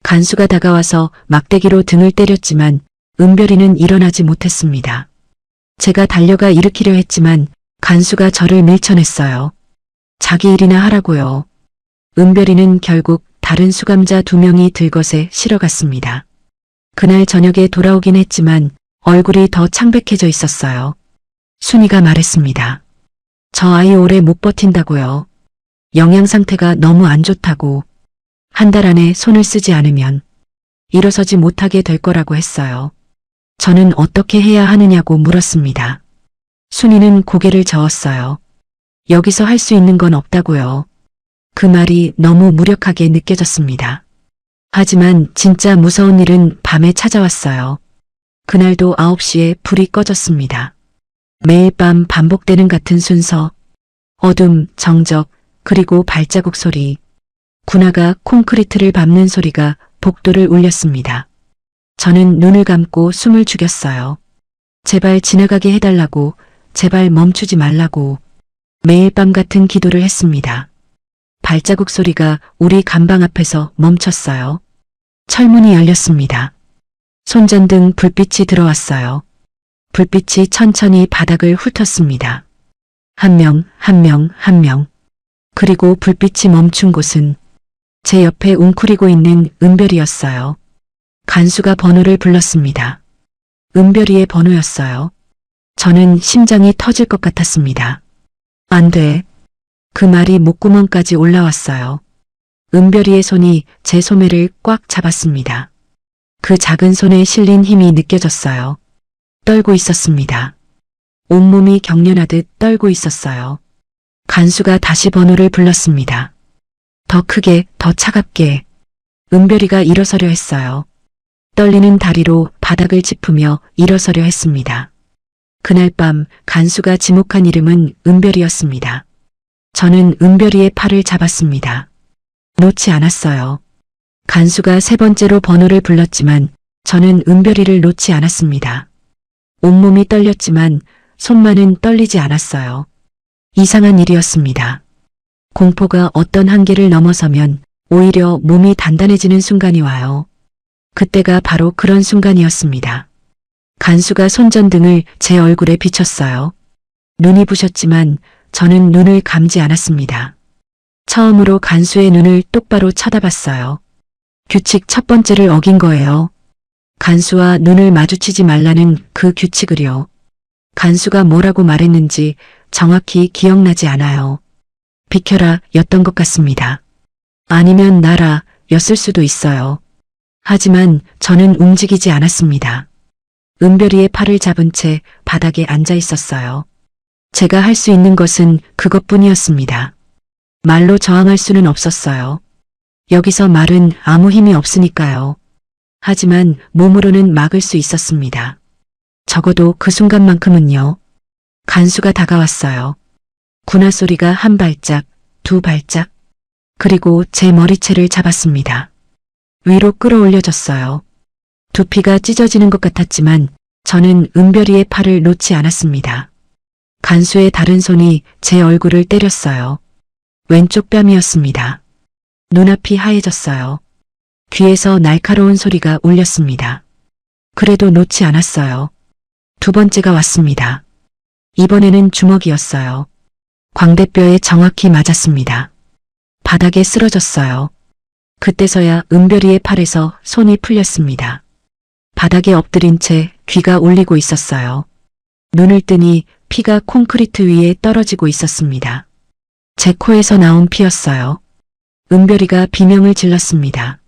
간수가 다가와서 막대기로 등을 때렸지만 은별이는 일어나지 못했습니다. 제가 달려가 일으키려 했지만 간수가 저를 밀쳐냈어요. 자기 일이나 하라고요. 은별이는 결국 다른 수감자 2명이 들것에 실어갔습니다. 그날 저녁에 돌아오긴 했지만 얼굴이 더 창백해져 있었어요. 순이가 말했습니다. 저 아이 오래 못 버틴다고요. 영양 상태가 너무 안 좋다고. 한 달 안에 손을 쓰지 않으면 일어서지 못하게 될 거라고 했어요. 저는 어떻게 해야 하느냐고 물었습니다. 순이는 고개를 저었어요. 여기서 할 수 있는 건 없다고요. 그 말이 너무 무력하게 느껴졌습니다. 하지만 진짜 무서운 일은 밤에 찾아왔어요. 그날도 9시에 불이 꺼졌습니다. 매일 밤 반복되는 같은 순서. 어둠, 정적, 그리고 발자국 소리. 군화가 콘크리트를 밟는 소리가 복도를 울렸습니다. 저는 눈을 감고 숨을 죽였어요. 제발 지나가게 해달라고, 제발 멈추지 말라고. 매일 밤 같은 기도를 했습니다. 발자국 소리가 우리 간방 앞에서 멈췄어요. 철문이 열렸습니다. 손전등 불빛이 들어왔어요. 불빛이 천천히 바닥을 훑었습니다. 한 명, 한 명, 한 명. 그리고 불빛이 멈춘 곳은 제 옆에 웅크리고 있는 은별이었어요. 간수가 번호를 불렀습니다. 은별이의 번호였어요. 저는 심장이 터질 것 같았습니다. 안 돼. 그 말이 목구멍까지 올라왔어요. 은별이의 손이 제 소매를 꽉 잡았습니다. 그 작은 손에 실린 힘이 느껴졌어요. 떨고 있었습니다. 온몸이 경련하듯 떨고 있었어요. 간수가 다시 번호를 불렀습니다. 더 크게, 더 차갑게. 은별이가 일어서려 했어요. 떨리는 다리로 바닥을 짚으며 일어서려 했습니다. 그날 밤 간수가 지목한 이름은 은별이었습니다. 저는 은별이의 팔을 잡았습니다. 놓지 않았어요. 간수가 세 번째로 번호를 불렀지만 저는 은별이를 놓지 않았습니다. 온몸이 떨렸지만 손만은 떨리지 않았어요. 이상한 일이었습니다. 공포가 어떤 한계를 넘어서면 오히려 몸이 단단해지는 순간이 와요. 그때가 바로 그런 순간이었습니다. 간수가 손전등을 제 얼굴에 비췄어요. 눈이 부셨지만 저는 눈을 감지 않았습니다. 처음으로 간수의 눈을 똑바로 쳐다봤어요. 규칙 첫 번째를 어긴 거예요. 간수와 눈을 마주치지 말라는 그 규칙을요. 간수가 뭐라고 말했는지 정확히 기억나지 않아요. 비켜라 였던 것 같습니다. 아니면 나라 였을 수도 있어요. 하지만 저는 움직이지 않았습니다. 은별이의 팔을 잡은 채 바닥에 앉아 있었어요. 제가 할 수 있는 것은 그것뿐이었습니다. 말로 저항할 수는 없었어요. 여기서 말은 아무 힘이 없으니까요. 하지만 몸으로는 막을 수 있었습니다. 적어도 그 순간만큼은요. 간수가 다가왔어요. 군화 소리가 한 발짝, 두 발짝, 그리고 제 머리채를 잡았습니다. 위로 끌어올려졌어요. 두피가 찢어지는 것 같았지만 저는 은별이의 팔을 놓지 않았습니다. 간수의 다른 손이 제 얼굴을 때렸어요. 왼쪽 뺨이었습니다. 눈앞이 하얘졌어요. 귀에서 날카로운 소리가 울렸습니다. 그래도 놓지 않았어요. 두 번째가 왔습니다. 이번에는 주먹이었어요. 광대뼈에 정확히 맞았습니다. 바닥에 쓰러졌어요. 그때서야 은별이의 팔에서 손이 풀렸습니다. 바닥에 엎드린 채 귀가 울리고 있었어요. 눈을 뜨니 피가 콘크리트 위에 떨어지고 있었습니다. 제 코에서 나온 피였어요. 은별이가 비명을 질렀습니다.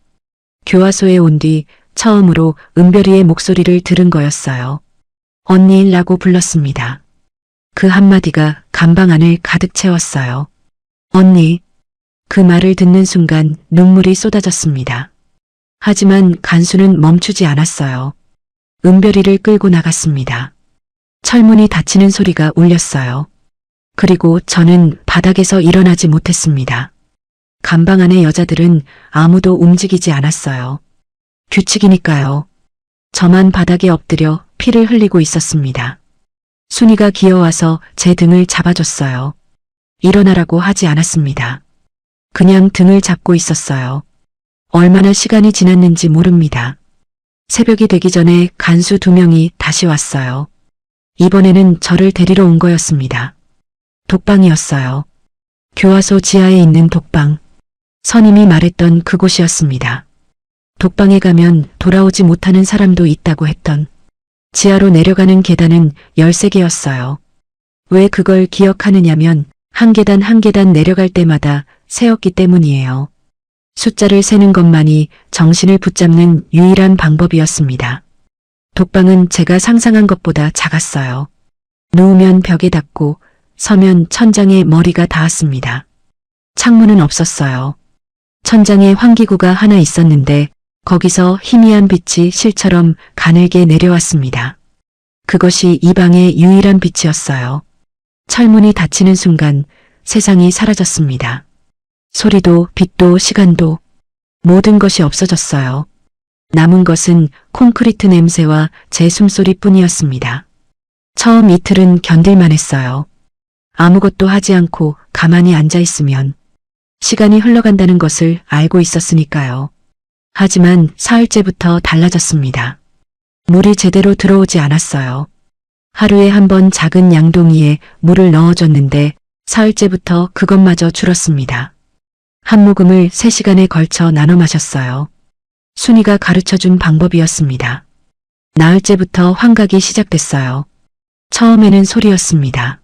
교화소에 온 뒤 처음으로 은별이의 목소리를 들은 거였어요. 언니라고 불렀습니다. 그 한마디가 간방 안을 가득 채웠어요. 언니. 그 말을 듣는 순간 눈물이 쏟아졌습니다. 하지만 간수는 멈추지 않았어요. 은별이를 끌고 나갔습니다. 철문이 닫히는 소리가 울렸어요. 그리고 저는 바닥에서 일어나지 못했습니다. 간방 안의 여자들은 아무도 움직이지 않았어요. 규칙이니까요. 저만 바닥에 엎드려 피를 흘리고 있었습니다. 순이가 기어와서 제 등을 잡아줬어요. 일어나라고 하지 않았습니다. 그냥 등을 잡고 있었어요. 얼마나 시간이 지났는지 모릅니다. 새벽이 되기 전에 간수 2명이 다시 왔어요. 이번에는 저를 데리러 온 거였습니다. 독방이었어요. 교화소 지하에 있는 독방. 선임이 말했던 그곳이었습니다. 독방에 가면 돌아오지 못하는 사람도 있다고 했던. 지하로 내려가는 계단은 13개였어요. 왜 그걸 기억하느냐면 한 계단 한 계단 내려갈 때마다 세었기 때문이에요. 숫자를 세는 것만이 정신을 붙잡는 유일한 방법이었습니다. 독방은 제가 상상한 것보다 작았어요. 누우면 벽에 닿고 서면 천장에 머리가 닿았습니다. 창문은 없었어요. 천장에 환기구가 하나 있었는데 거기서 희미한 빛이 실처럼 가늘게 내려왔습니다. 그것이 이 방의 유일한 빛이었어요. 철문이 닫히는 순간 세상이 사라졌습니다. 소리도 빛도 시간도 모든 것이 없어졌어요. 남은 것은 콘크리트 냄새와 제 숨소리뿐이었습니다. 처음 이틀은 견딜만 했어요. 아무것도 하지 않고 가만히 앉아 있으면 시간이 흘러간다는 것을 알고 있었으니까요. 하지만 사흘째부터 달라졌습니다. 물이 제대로 들어오지 않았어요. 하루에 한 번 작은 양동이에 물을 넣어줬는데 사흘째부터 그것마저 줄었습니다. 한 모금을 3시간에 걸쳐 나눠 마셨어요. 순이가 가르쳐준 방법이었습니다. 나흘째부터 환각이 시작됐어요. 처음에는 소리였습니다.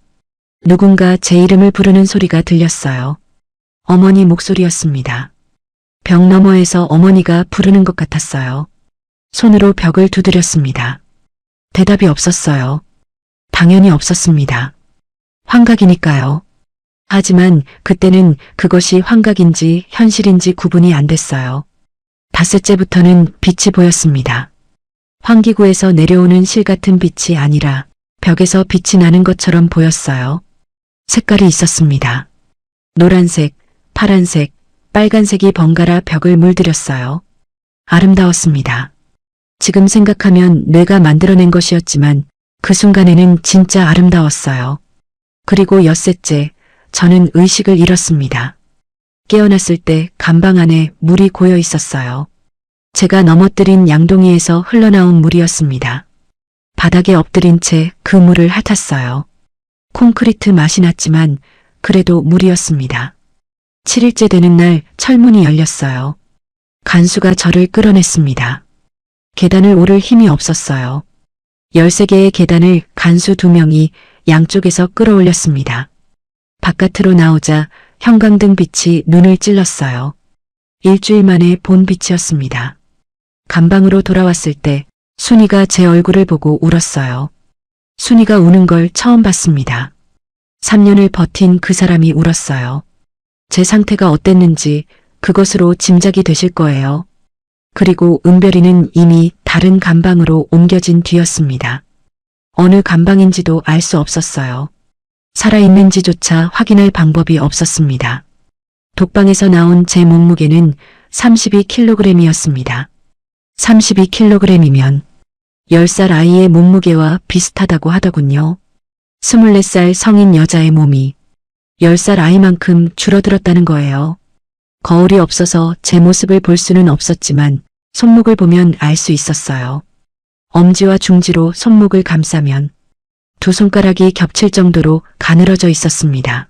누군가 제 이름을 부르는 소리가 들렸어요. 어머니 목소리였습니다. 벽 너머에서 어머니가 부르는 것 같았어요. 손으로 벽을 두드렸습니다. 대답이 없었어요. 당연히 없었습니다. 환각이니까요. 하지만 그때는 그것이 환각인지 현실인지 구분이 안 됐어요. 닷새째부터는 빛이 보였습니다. 환기구에서 내려오는 실 같은 빛이 아니라 벽에서 빛이 나는 것처럼 보였어요. 색깔이 있었습니다. 노란색, 파란색, 빨간색이 번갈아 벽을 물들였어요. 아름다웠습니다. 지금 생각하면 뇌가 만들어낸 것이었지만 그 순간에는 진짜 아름다웠어요. 그리고 엿새째 저는 의식을 잃었습니다. 깨어났을 때 간방 안에 물이 고여 있었어요. 제가 넘어뜨린 양동이에서 흘러나온 물이었습니다. 바닥에 엎드린 채 그 물을 핥았어요. 콘크리트 맛이 났지만 그래도 물이었습니다. 7일째 되는 날 철문이 열렸어요. 간수가 저를 끌어냈습니다. 계단을 오를 힘이 없었어요. 13개의 계단을 간수 2명이 양쪽에서 끌어올렸습니다. 바깥으로 나오자 형광등 빛이 눈을 찔렀어요. 일주일 만에 본 빛이었습니다. 감방으로 돌아왔을 때 순이가 제 얼굴을 보고 울었어요. 순이가 우는 걸 처음 봤습니다. 3년을 버틴 그 사람이 울었어요. 제 상태가 어땠는지 그것으로 짐작이 되실 거예요. 그리고 은별이는 이미 다른 감방으로 옮겨진 뒤였습니다. 어느 감방인지도 알 수 없었어요. 살아있는지조차 확인할 방법이 없었습니다. 독방에서 나온 제 몸무게는 32kg이었습니다. 32kg이면 10살 아이의 몸무게와 비슷하다고 하더군요. 24살 성인 여자의 몸이 10살 아이만큼 줄어들었다는 거예요. 거울이 없어서 제 모습을 볼 수는 없었지만 손목을 보면 알 수 있었어요. 엄지와 중지로 손목을 감싸면 2 손가락이 겹칠 정도로 가늘어져 있었습니다.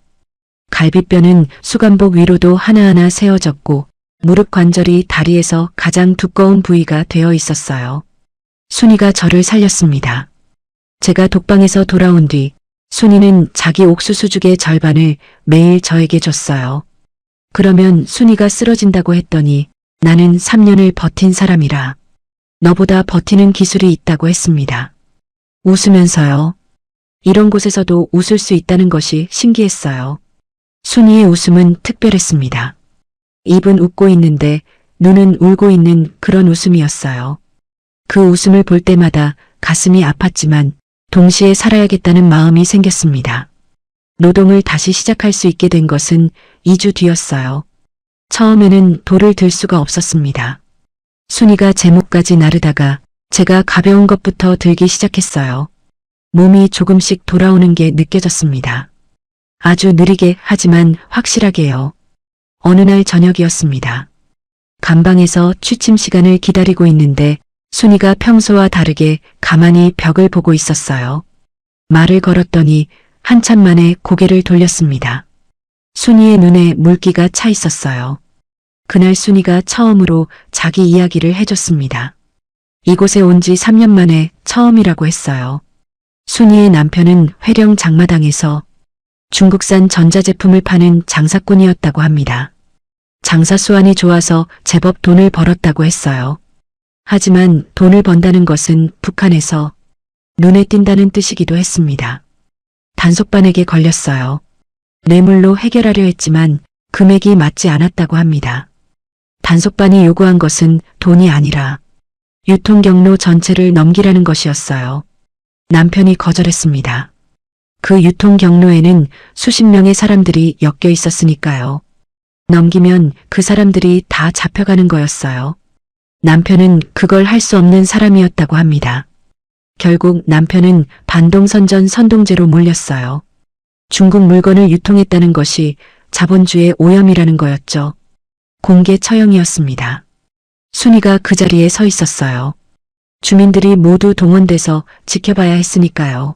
갈비뼈는 수간복 위로도 하나하나 세워졌고 무릎 관절이 다리에서 가장 두꺼운 부위가 되어 있었어요. 순이가 저를 살렸습니다. 제가 독방에서 돌아온 뒤 순이는 자기 옥수수죽의 절반을 매일 저에게 줬어요. 그러면 순이가 쓰러진다고 했더니 나는 3년을 버틴 사람이라 너보다 버티는 기술이 있다고 했습니다. 웃으면서요. 이런 곳에서도 웃을 수 있다는 것이 신기했어요. 순이의 웃음은 특별했습니다. 입은 웃고 있는데 눈은 울고 있는 그런 웃음이었어요. 그 웃음을 볼 때마다 가슴이 아팠지만 동시에 살아야겠다는 마음이 생겼습니다. 노동을 다시 시작할 수 있게 된 것은 2주 뒤였어요. 처음에는 돌을 들 수가 없었습니다. 순이가 제 목까지 나르다가 제가 가벼운 것부터 들기 시작했어요. 몸이 조금씩 돌아오는 게 느껴졌습니다. 아주 느리게 하지만 확실하게요. 어느 날 저녁이었습니다. 감방에서 취침 시간을 기다리고 있는데 순이가 평소와 다르게 가만히 벽을 보고 있었어요. 말을 걸었더니 한참 만에 고개를 돌렸습니다. 순이의 눈에 물기가 차 있었어요. 그날 순이가 처음으로 자기 이야기를 해줬습니다. 이곳에 온 지 3년 만에 처음이라고 했어요. 순이의 남편은 회령 장마당에서 중국산 전자제품을 파는 장사꾼이었다고 합니다. 장사 수완이 좋아서 제법 돈을 벌었다고 했어요. 하지만 돈을 번다는 것은 북한에서 눈에 띈다는 뜻이기도 했습니다. 단속반에게 걸렸어요. 뇌물로 해결하려 했지만 금액이 맞지 않았다고 합니다. 단속반이 요구한 것은 돈이 아니라 유통경로 전체를 넘기라는 것이었어요. 남편이 거절했습니다. 그 유통경로에는 수십 명의 사람들이 엮여 있었으니까요. 넘기면 그 사람들이 다 잡혀가는 거였어요. 남편은 그걸 할 수 없는 사람이었다고 합니다. 결국 남편은 반동선전 선동죄로 몰렸어요. 중국 물건을 유통했다는 것이 자본주의 오염이라는 거였죠. 공개 처형이었습니다. 순이가 그 자리에 서 있었어요. 주민들이 모두 동원돼서 지켜봐야 했으니까요.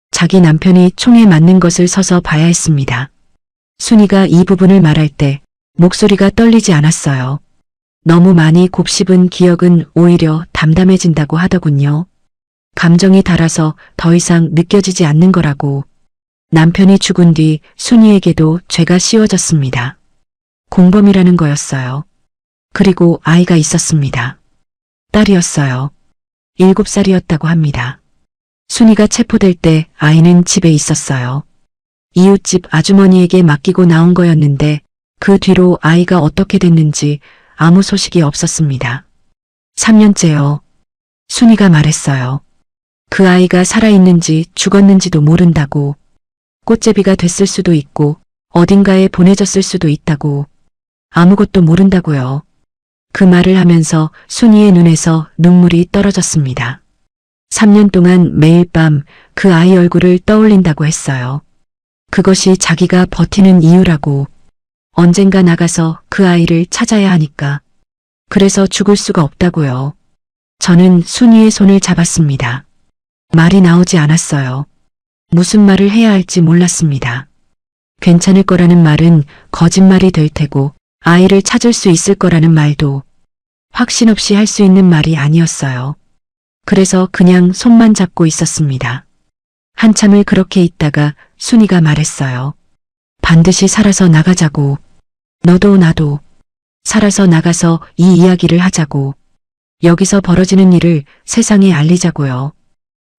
자기 남편이 총에 맞는 것을 서서 봐야 했습니다. 순이가 이 부분을 말할 때 목소리가 떨리지 않았어요. 너무 많이 곱씹은 기억은 오히려 담담해진다고 하더군요. 감정이 달아서 더 이상 느껴지지 않는 거라고. 남편이 죽은 뒤 순이에게도 죄가 씌워졌습니다. 공범이라는 거였어요. 그리고 아이가 있었습니다. 딸이었어요. 7살이었다고 합니다. 순이가 체포될 때 아이는 집에 있었어요. 이웃집 아주머니에게 맡기고 나온 거였는데 그 뒤로 아이가 어떻게 됐는지 아무 소식이 없었습니다. 3년째요. 순이가 말했어요. 그 아이가 살아있는지 죽었는지도 모른다고. 꽃제비가 됐을 수도 있고 어딘가에 보내졌을 수도 있다고. 아무것도 모른다고요. 그 말을 하면서 순이의 눈에서 눈물이 떨어졌습니다. 3년 동안 매일 밤 그 아이 얼굴을 떠올린다고 했어요. 그것이 자기가 버티는 이유라고. 언젠가 나가서 그 아이를 찾아야 하니까. 그래서 죽을 수가 없다고요. 저는 순이의 손을 잡았습니다. 말이 나오지 않았어요. 무슨 말을 해야 할지 몰랐습니다. 괜찮을 거라는 말은 거짓말이 될 테고 아이를 찾을 수 있을 거라는 말도 확신 없이 할 수 있는 말이 아니었어요. 그래서 그냥 손만 잡고 있었습니다. 한참을 그렇게 있다가 순이가 말했어요. 반드시 살아서 나가자고. 너도 나도. 살아서 나가서 이 이야기를 하자고. 여기서 벌어지는 일을 세상에 알리자고요.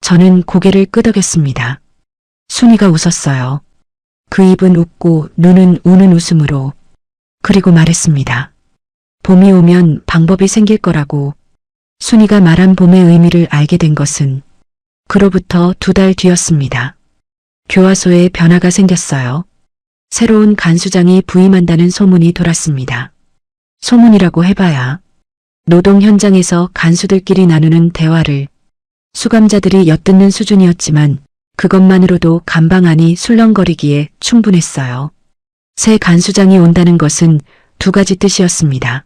저는 고개를 끄덕였습니다. 순이가 웃었어요. 그 입은 웃고 눈은 우는 웃음으로. 그리고 말했습니다. 봄이 오면 방법이 생길 거라고. 순이가 말한 봄의 의미를 알게 된 것은 그로부터 2달 뒤였습니다. 교화소에 변화가 생겼어요. 새로운 간수장이 부임한다는 소문이 돌았습니다. 소문이라고 해봐야 노동 현장에서 간수들끼리 나누는 대화를 수감자들이 엿듣는 수준이었지만 그것만으로도 감방 안이 술렁거리기에 충분했어요. 새 간수장이 온다는 것은 2가지 뜻이었습니다.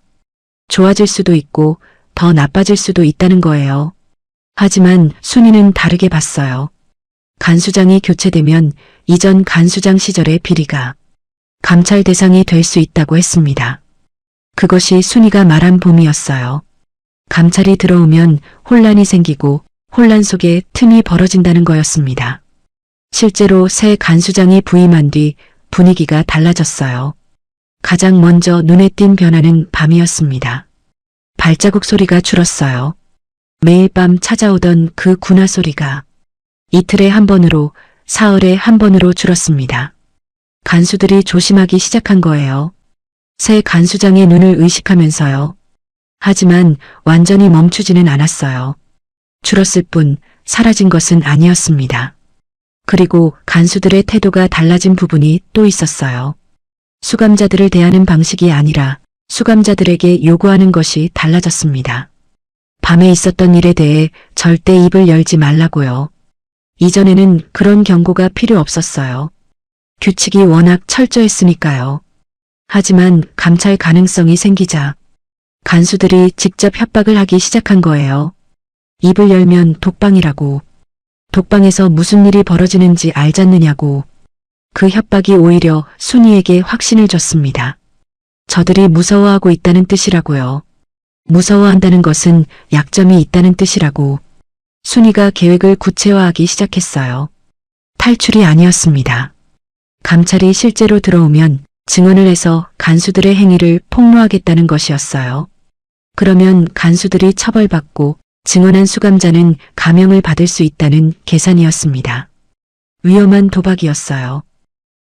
좋아질 수도 있고 더 나빠질 수도 있다는 거예요. 하지만 순이는 다르게 봤어요. 간수장이 교체되면 이전 간수장 시절의 비리가 감찰 대상이 될 수 있다고 했습니다. 그것이 순이가 말한 봄이었어요. 감찰이 들어오면 혼란이 생기고 혼란 속에 틈이 벌어진다는 거였습니다. 실제로 새 간수장이 부임한 뒤 분위기가 달라졌어요. 가장 먼저 눈에 띈 변화는 밤이었습니다. 발자국 소리가 줄었어요. 매일 밤 찾아오던 그 군화 소리가 이틀에 한 번으로, 사흘에 한 번으로 줄었습니다. 간수들이 조심하기 시작한 거예요. 새 간수장의 눈을 의식하면서요. 하지만 완전히 멈추지는 않았어요. 줄었을 뿐 사라진 것은 아니었습니다. 그리고 간수들의 태도가 달라진 부분이 또 있었어요. 수감자들을 대하는 방식이 아니라 수감자들에게 요구하는 것이 달라졌습니다. 밤에 있었던 일에 대해 절대 입을 열지 말라고요. 이전에는 그런 경고가 필요 없었어요. 규칙이 워낙 철저했으니까요. 하지만 감찰 가능성이 생기자 간수들이 직접 협박을 하기 시작한 거예요. 입을 열면 독방이라고. 독방에서 무슨 일이 벌어지는지 알잖느냐고. 그 협박이 오히려 순이에게 확신을 줬습니다. 저들이 무서워하고 있다는 뜻이라고요. 무서워한다는 것은 약점이 있다는 뜻이라고. 순이가 계획을 구체화하기 시작했어요. 탈출이 아니었습니다. 감찰이 실제로 들어오면 증언을 해서 간수들의 행위를 폭로하겠다는 것이었어요. 그러면 간수들이 처벌받고 증언한 수감자는 감형을 받을 수 있다는 계산이었습니다. 위험한 도박이었어요.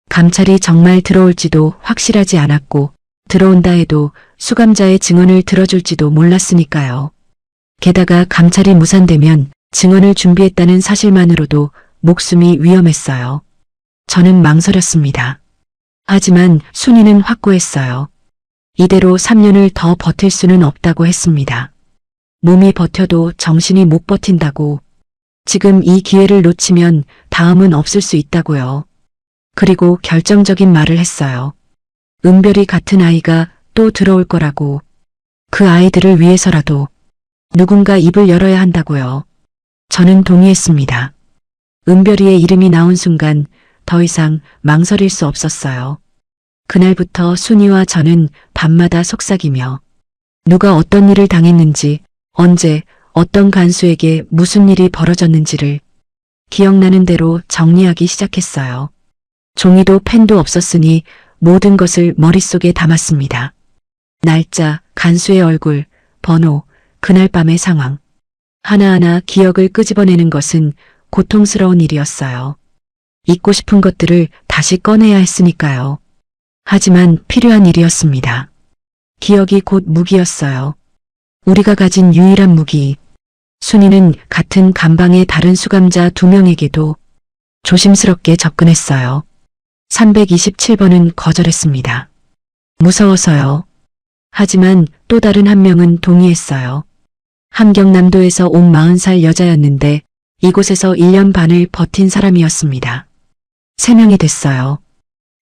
감찰이 정말 들어올지도 확실하지 않았고 들어온다 해도 수감자의 증언을 들어줄지도 몰랐으니까요. 게다가 감찰이 무산되면 증언을 준비했다는 사실만으로도 목숨이 위험했어요. 저는 망설였습니다. 하지만 순이는 확고했어요. 이대로 3년을 더 버틸 수는 없다고 했습니다. 몸이 버텨도 정신이 못 버틴다고. 지금 이 기회를 놓치면 다음은 없을 수 있다고요. 그리고 결정적인 말을 했어요. 은별이 같은 아이가 또 들어올 거라고. 그 아이들을 위해서라도 누군가 입을 열어야 한다고요. 저는 동의했습니다. 은별이의 이름이 나온 순간 더 이상 망설일 수 없었어요. 그날부터 순이와 저는 밤마다 속삭이며 누가 어떤 일을 당했는지, 언제, 어떤 간수에게 무슨 일이 벌어졌는지를 기억나는 대로 정리하기 시작했어요. 종이도 펜도 없었으니 모든 것을 머릿속에 담았습니다. 날짜, 간수의 얼굴, 번호, 그날 밤의 상황. 하나하나 기억을 끄집어내는 것은 고통스러운 일이었어요. 잊고 싶은 것들을 다시 꺼내야 했으니까요. 하지만 필요한 일이었습니다. 기억이 곧 무기였어요. 우리가 가진 유일한 무기. 순이는 같은 감방의 다른 수감자 2명에게도 조심스럽게 접근했어요. 327번은 거절했습니다. 무서워서요. 하지만 또 다른 한 명은 동의했어요. 함경남도에서 온 40살 여자였는데 이곳에서 1년 반을 버틴 사람이었습니다. 3명이 됐어요.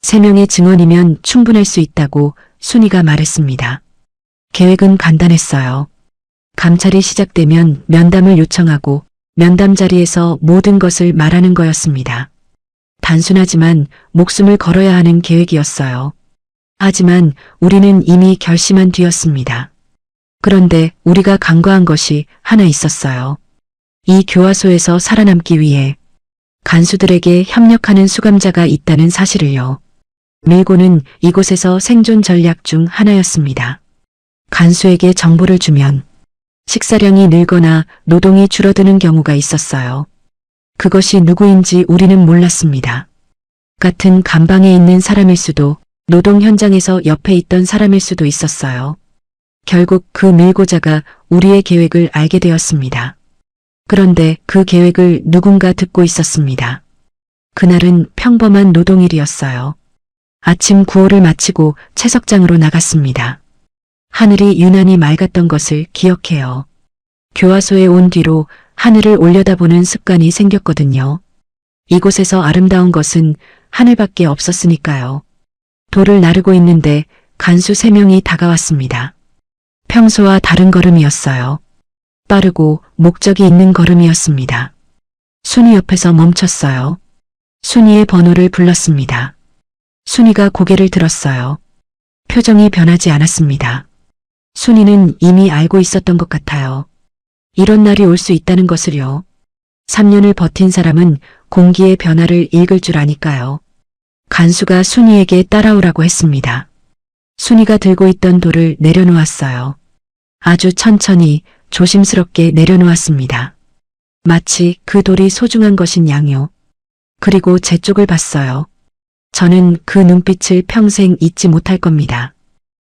3명의 증언이면 충분할 수 있다고 순이가 말했습니다. 계획은 간단했어요. 감찰이 시작되면 면담을 요청하고 면담 자리에서 모든 것을 말하는 거였습니다. 단순하지만 목숨을 걸어야 하는 계획이었어요. 하지만 우리는 이미 결심한 뒤였습니다. 그런데 우리가 간과한 것이 하나 있었어요. 이 교화소에서 살아남기 위해 간수들에게 협력하는 수감자가 있다는 사실을요. 밀고는 이곳에서 생존 전략 중 하나였습니다. 간수에게 정보를 주면 식사량이 늘거나 노동이 줄어드는 경우가 있었어요. 그것이 누구인지 우리는 몰랐습니다. 같은 감방에 있는 사람일 수도, 노동 현장에서 옆에 있던 사람일 수도 있었어요. 결국 그 밀고자가 우리의 계획을 알게 되었습니다. 그런데 그 계획을 누군가 듣고 있었습니다. 그날은 평범한 노동일이었어요. 아침 구호를 마치고 채석장으로 나갔습니다. 하늘이 유난히 맑았던 것을 기억해요. 교화소에 온 뒤로 하늘을 올려다보는 습관이 생겼거든요. 이곳에서 아름다운 것은 하늘밖에 없었으니까요. 돌을 나르고 있는데 간수 3명이 다가왔습니다. 평소와 다른 걸음이었어요. 빠르고 목적이 있는 걸음이었습니다. 순이 옆에서 멈췄어요. 순이의 번호를 불렀습니다. 순이가 고개를 들었어요. 표정이 변하지 않았습니다. 순이는 이미 알고 있었던 것 같아요. 이런 날이 올 수 있다는 것을요. 3년을 버틴 사람은 공기의 변화를 읽을 줄 아니까요. 간수가 순이에게 따라오라고 했습니다. 순이가 들고 있던 돌을 내려놓았어요. 아주 천천히 조심스럽게 내려놓았습니다. 마치 그 돌이 소중한 것인 양요. 그리고 제 쪽을 봤어요. 저는 그 눈빛을 평생 잊지 못할 겁니다.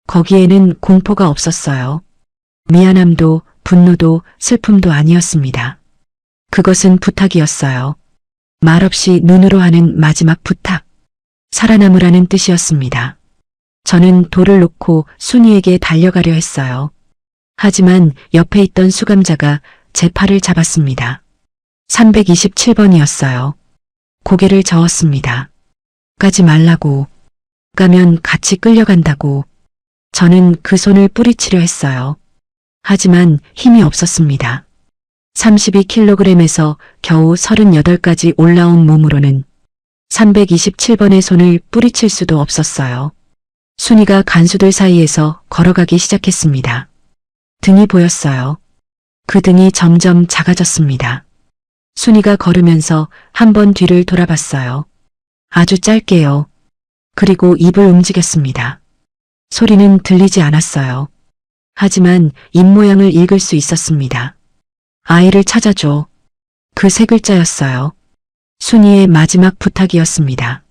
거기에는 공포가 없었어요. 미안함도 분노도 슬픔도 아니었습니다. 그것은 부탁이었어요. 말없이 눈으로 하는 마지막 부탁. 살아남으라는 뜻이었습니다. 저는 돌을 놓고 순이에게 달려가려 했어요. 하지만 옆에 있던 수감자가 제 팔을 잡았습니다. 327번이었어요. 고개를 저었습니다. 가지 말라고. 가면 같이 끌려간다고. 저는 그 손을 뿌리치려 했어요. 하지만 힘이 없었습니다. 32kg에서 겨우 38까지 올라온 몸으로는 327번의 손을 뿌리칠 수도 없었어요. 순이가 간수들 사이에서 걸어가기 시작했습니다. 등이 보였어요. 그 등이 점점 작아졌습니다. 순이가 걸으면서 한 번 뒤를 돌아봤어요. 아주 짧게요. 그리고 입을 움직였습니다. 소리는 들리지 않았어요. 하지만 입모양을 읽을 수 있었습니다. 아이를 찾아줘. 그 3글자였어요. 순이의 마지막 부탁이었습니다.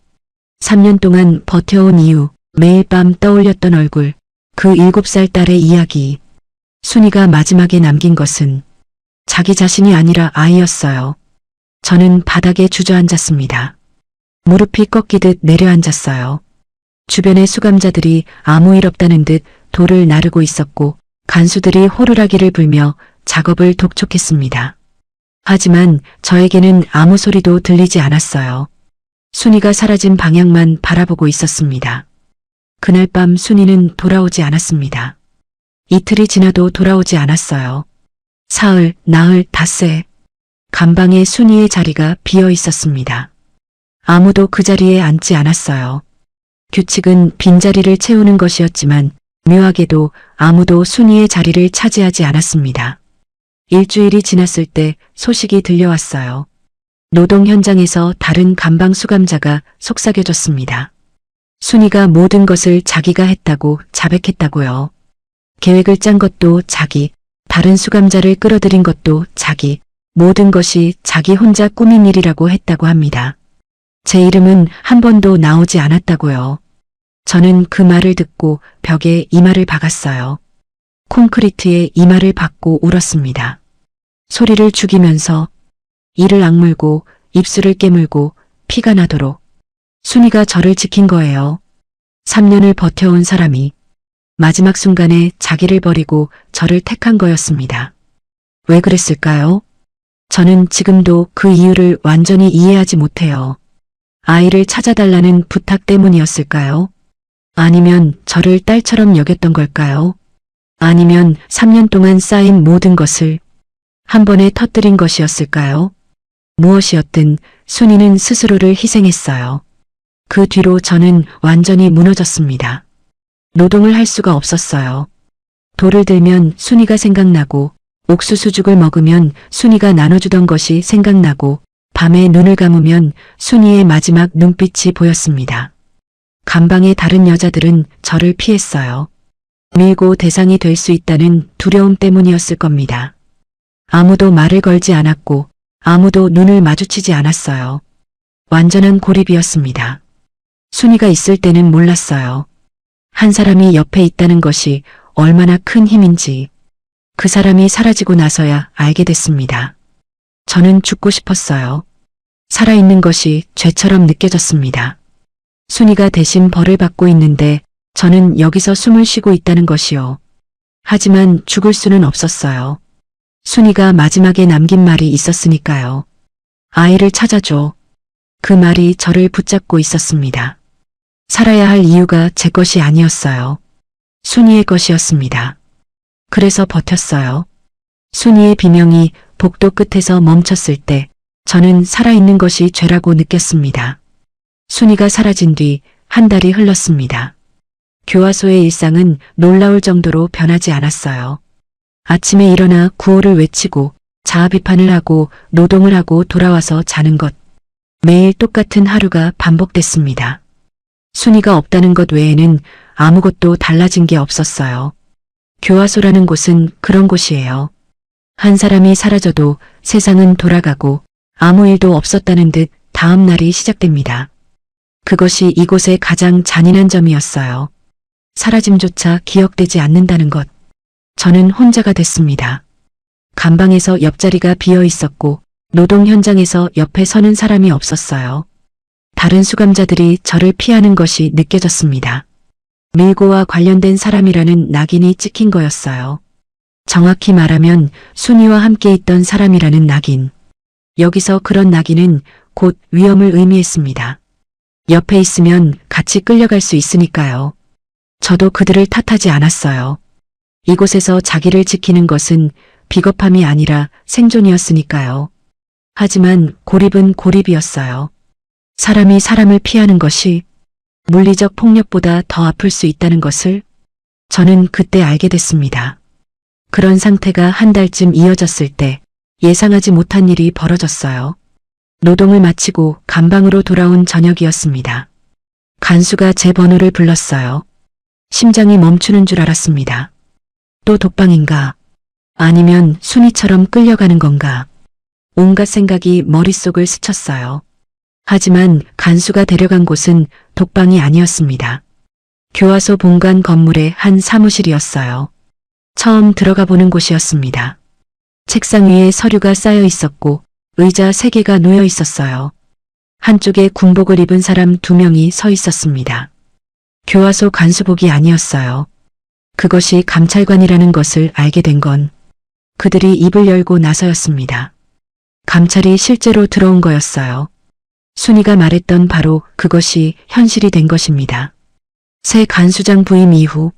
3년 동안 버텨온 이유, 매일 밤 떠올렸던 얼굴, 그 7살 딸의 이야기. 순이가 마지막에 남긴 것은 자기 자신이 아니라 아이였어요. 저는 바닥에 주저앉았습니다. 무릎이 꺾이듯 내려앉았어요. 주변의 수감자들이 아무 일 없다는 듯 돌을 나르고 있었고 간수들이 호루라기를 불며 작업을 독촉했습니다. 하지만 저에게는 아무 소리도 들리지 않았어요. 순이가 사라진 방향만 바라보고 있었습니다. 그날 밤 순이는 돌아오지 않았습니다. 이틀이 지나도 돌아오지 않았어요. 사흘, 나흘, 닷새. 감방에 순이의 자리가 비어 있었습니다. 아무도 그 자리에 앉지 않았어요. 규칙은 빈자리를 채우는 것이었지만 묘하게도 아무도 순이의 자리를 차지하지 않았습니다. 일주일이 지났을 때 소식이 들려왔어요. 노동 현장에서 다른 감방 수감자가 속삭여줬습니다. 순이가 모든 것을 자기가 했다고 자백했다고요. 계획을 짠 것도 자기, 다른 수감자를 끌어들인 것도 자기, 모든 것이 자기 혼자 꾸민 일이라고 했다고 합니다. 제 이름은 한 번도 나오지 않았다고요. 저는 그 말을 듣고 벽에 이마를 박았어요. 콘크리트에 이마를 박고 울었습니다. 소리를 죽이면서 이를 악물고 입술을 깨물고 피가 나도록 순이가 저를 지킨 거예요. 3년을 버텨온 사람이 마지막 순간에 자기를 버리고 저를 택한 거였습니다. 왜 그랬을까요? 저는 지금도 그 이유를 완전히 이해하지 못해요. 아이를 찾아달라는 부탁 때문이었을까요? 아니면 저를 딸처럼 여겼던 걸까요? 아니면 3년 동안 쌓인 모든 것을 한 번에 터뜨린 것이었을까요? 무엇이었든 순이는 스스로를 희생했어요. 그 뒤로 저는 완전히 무너졌습니다. 노동을 할 수가 없었어요. 돌을 들면 순이가 생각나고 옥수수죽을 먹으면 순이가 나눠주던 것이 생각나고 밤에 눈을 감으면 순이의 마지막 눈빛이 보였습니다. 감방의 다른 여자들은 저를 피했어요. 밀고 대상이 될 수 있다는 두려움 때문이었을 겁니다. 아무도 말을 걸지 않았고 아무도 눈을 마주치지 않았어요. 완전한 고립이었습니다. 순이가 있을 때는 몰랐어요. 한 사람이 옆에 있다는 것이 얼마나 큰 힘인지 그 사람이 사라지고 나서야 알게 됐습니다. 저는 죽고 싶었어요. 살아있는 것이 죄처럼 느껴졌습니다. 순이가 대신 벌을 받고 있는데 저는 여기서 숨을 쉬고 있다는 것이요. 하지만 죽을 수는 없었어요. 순이가 마지막에 남긴 말이 있었으니까요. 아이를 찾아줘. 그 말이 저를 붙잡고 있었습니다. 살아야 할 이유가 제 것이 아니었어요. 순이의 것이었습니다. 그래서 버텼어요. 순이의 비명이 복도 끝에서 멈췄을 때 저는 살아있는 것이 죄라고 느꼈습니다. 순이가 사라진 뒤 한 달이 흘렀습니다. 교화소의 일상은 놀라울 정도로 변하지 않았어요. 아침에 일어나 구호를 외치고 자아 비판을 하고 노동을 하고 돌아와서 자는 것. 매일 똑같은 하루가 반복됐습니다. 순이가 없다는 것 외에는 아무것도 달라진 게 없었어요. 교화소라는 곳은 그런 곳이에요. 한 사람이 사라져도 세상은 돌아가고 아무 일도 없었다는 듯 다음 날이 시작됩니다. 그것이 이곳의 가장 잔인한 점이었어요. 사라짐조차 기억되지 않는다는 것. 저는 혼자가 됐습니다. 감방에서 옆자리가 비어 있었고 노동 현장에서 옆에 서는 사람이 없었어요. 다른 수감자들이 저를 피하는 것이 느껴졌습니다. 밀고와 관련된 사람이라는 낙인이 찍힌 거였어요. 정확히 말하면 순이와 함께 있던 사람이라는 낙인. 여기서 그런 낙인은 곧 위험을 의미했습니다. 옆에 있으면 같이 끌려갈 수 있으니까요. 저도 그들을 탓하지 않았어요. 이곳에서 자기를 지키는 것은 비겁함이 아니라 생존이었으니까요. 하지만 고립은 고립이었어요. 사람이 사람을 피하는 것이 물리적 폭력보다 더 아플 수 있다는 것을 저는 그때 알게 됐습니다. 그런 상태가 한 달쯤 이어졌을 때 예상하지 못한 일이 벌어졌어요. 노동을 마치고 감방으로 돌아온 저녁이었습니다. 간수가 제 번호를 불렀어요. 심장이 멈추는 줄 알았습니다. 또 독방인가? 아니면 순이처럼 끌려가는 건가? 온갖 생각이 머릿속을 스쳤어요. 하지만 간수가 데려간 곳은 독방이 아니었습니다. 교화소 본관 건물의 한 사무실이었어요. 처음 들어가 보는 곳이었습니다. 책상 위에 서류가 쌓여 있었고 의자 3개가 놓여 있었어요. 한쪽에 군복을 입은 사람 2명이 서 있었습니다. 교화소 간수복이 아니었어요. 그것이 감찰관이라는 것을 알게 된 건 그들이 입을 열고 나서였습니다. 감찰이 실제로 들어온 거였어요. 순이가 말했던 바로 그것이 현실이 된 것입니다. 새 간수장 부임 이후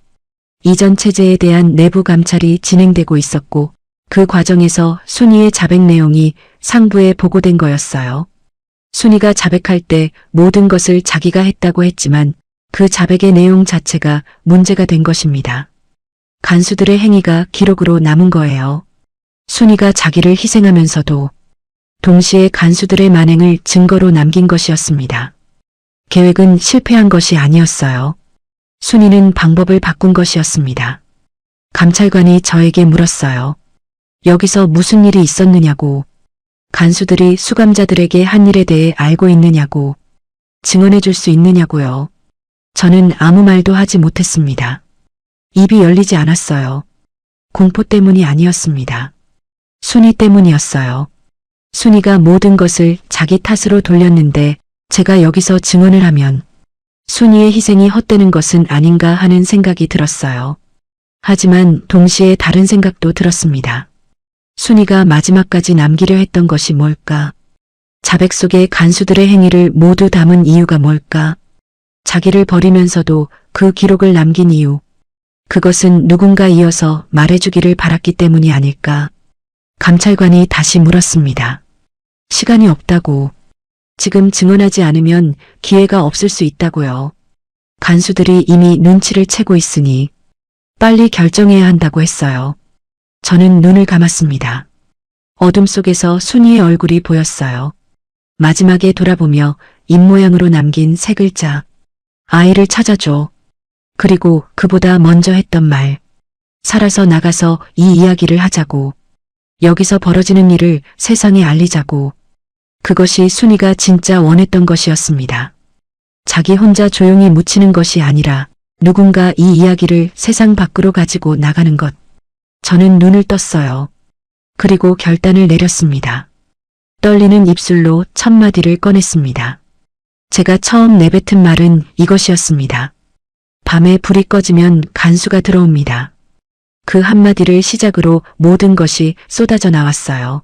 이전 체제에 대한 내부 감찰이 진행되고 있었고 그 과정에서 순이의 자백 내용이 상부에 보고된 거였어요. 순이가 자백할 때 모든 것을 자기가 했다고 했지만 그 자백의 내용 자체가 문제가 된 것입니다. 간수들의 행위가 기록으로 남은 거예요. 순이가 자기를 희생하면서도 동시에 간수들의 만행을 증거로 남긴 것이었습니다. 계획은 실패한 것이 아니었어요. 순이는 방법을 바꾼 것이었습니다. 감찰관이 저에게 물었어요. 여기서 무슨 일이 있었느냐고, 간수들이 수감자들에게 한 일에 대해 알고 있느냐고, 증언해 줄 수 있느냐고요. 저는 아무 말도 하지 못했습니다. 입이 열리지 않았어요. 공포 때문이 아니었습니다. 순이 때문이었어요. 순이가 모든 것을 자기 탓으로 돌렸는데 제가 여기서 증언을 하면 순이의 희생이 헛되는 것은 아닌가 하는 생각이 들었어요. 하지만 동시에 다른 생각도 들었습니다. 순이가 마지막까지 남기려 했던 것이 뭘까? 자백 속에 간수들의 행위를 모두 담은 이유가 뭘까? 자기를 버리면서도 그 기록을 남긴 이유. 그것은 누군가 이어서 말해주기를 바랐기 때문이 아닐까? 감찰관이 다시 물었습니다. 시간이 없다고. 지금 증언하지 않으면 기회가 없을 수 있다고요. 간수들이 이미 눈치를 채고 있으니 빨리 결정해야 한다고 했어요. 저는 눈을 감았습니다. 어둠 속에서 순이의 얼굴이 보였어요. 마지막에 돌아보며 입모양으로 남긴 세 글자. 아이를 찾아줘. 그리고 그보다 먼저 했던 말. 살아서 나가서 이 이야기를 하자고. 여기서 벌어지는 일을 세상에 알리자고. 그것이 순이가 진짜 원했던 것이었습니다. 자기 혼자 조용히 묻히는 것이 아니라 누군가 이 이야기를 세상 밖으로 가지고 나가는 것. 저는 눈을 떴어요. 그리고 결단을 내렸습니다. 떨리는 입술로 첫 마디를 꺼냈습니다. 제가 처음 내뱉은 말은 이것이었습니다. 밤에 불이 꺼지면 간수가 들어옵니다. 그 한마디를 시작으로 모든 것이 쏟아져 나왔어요.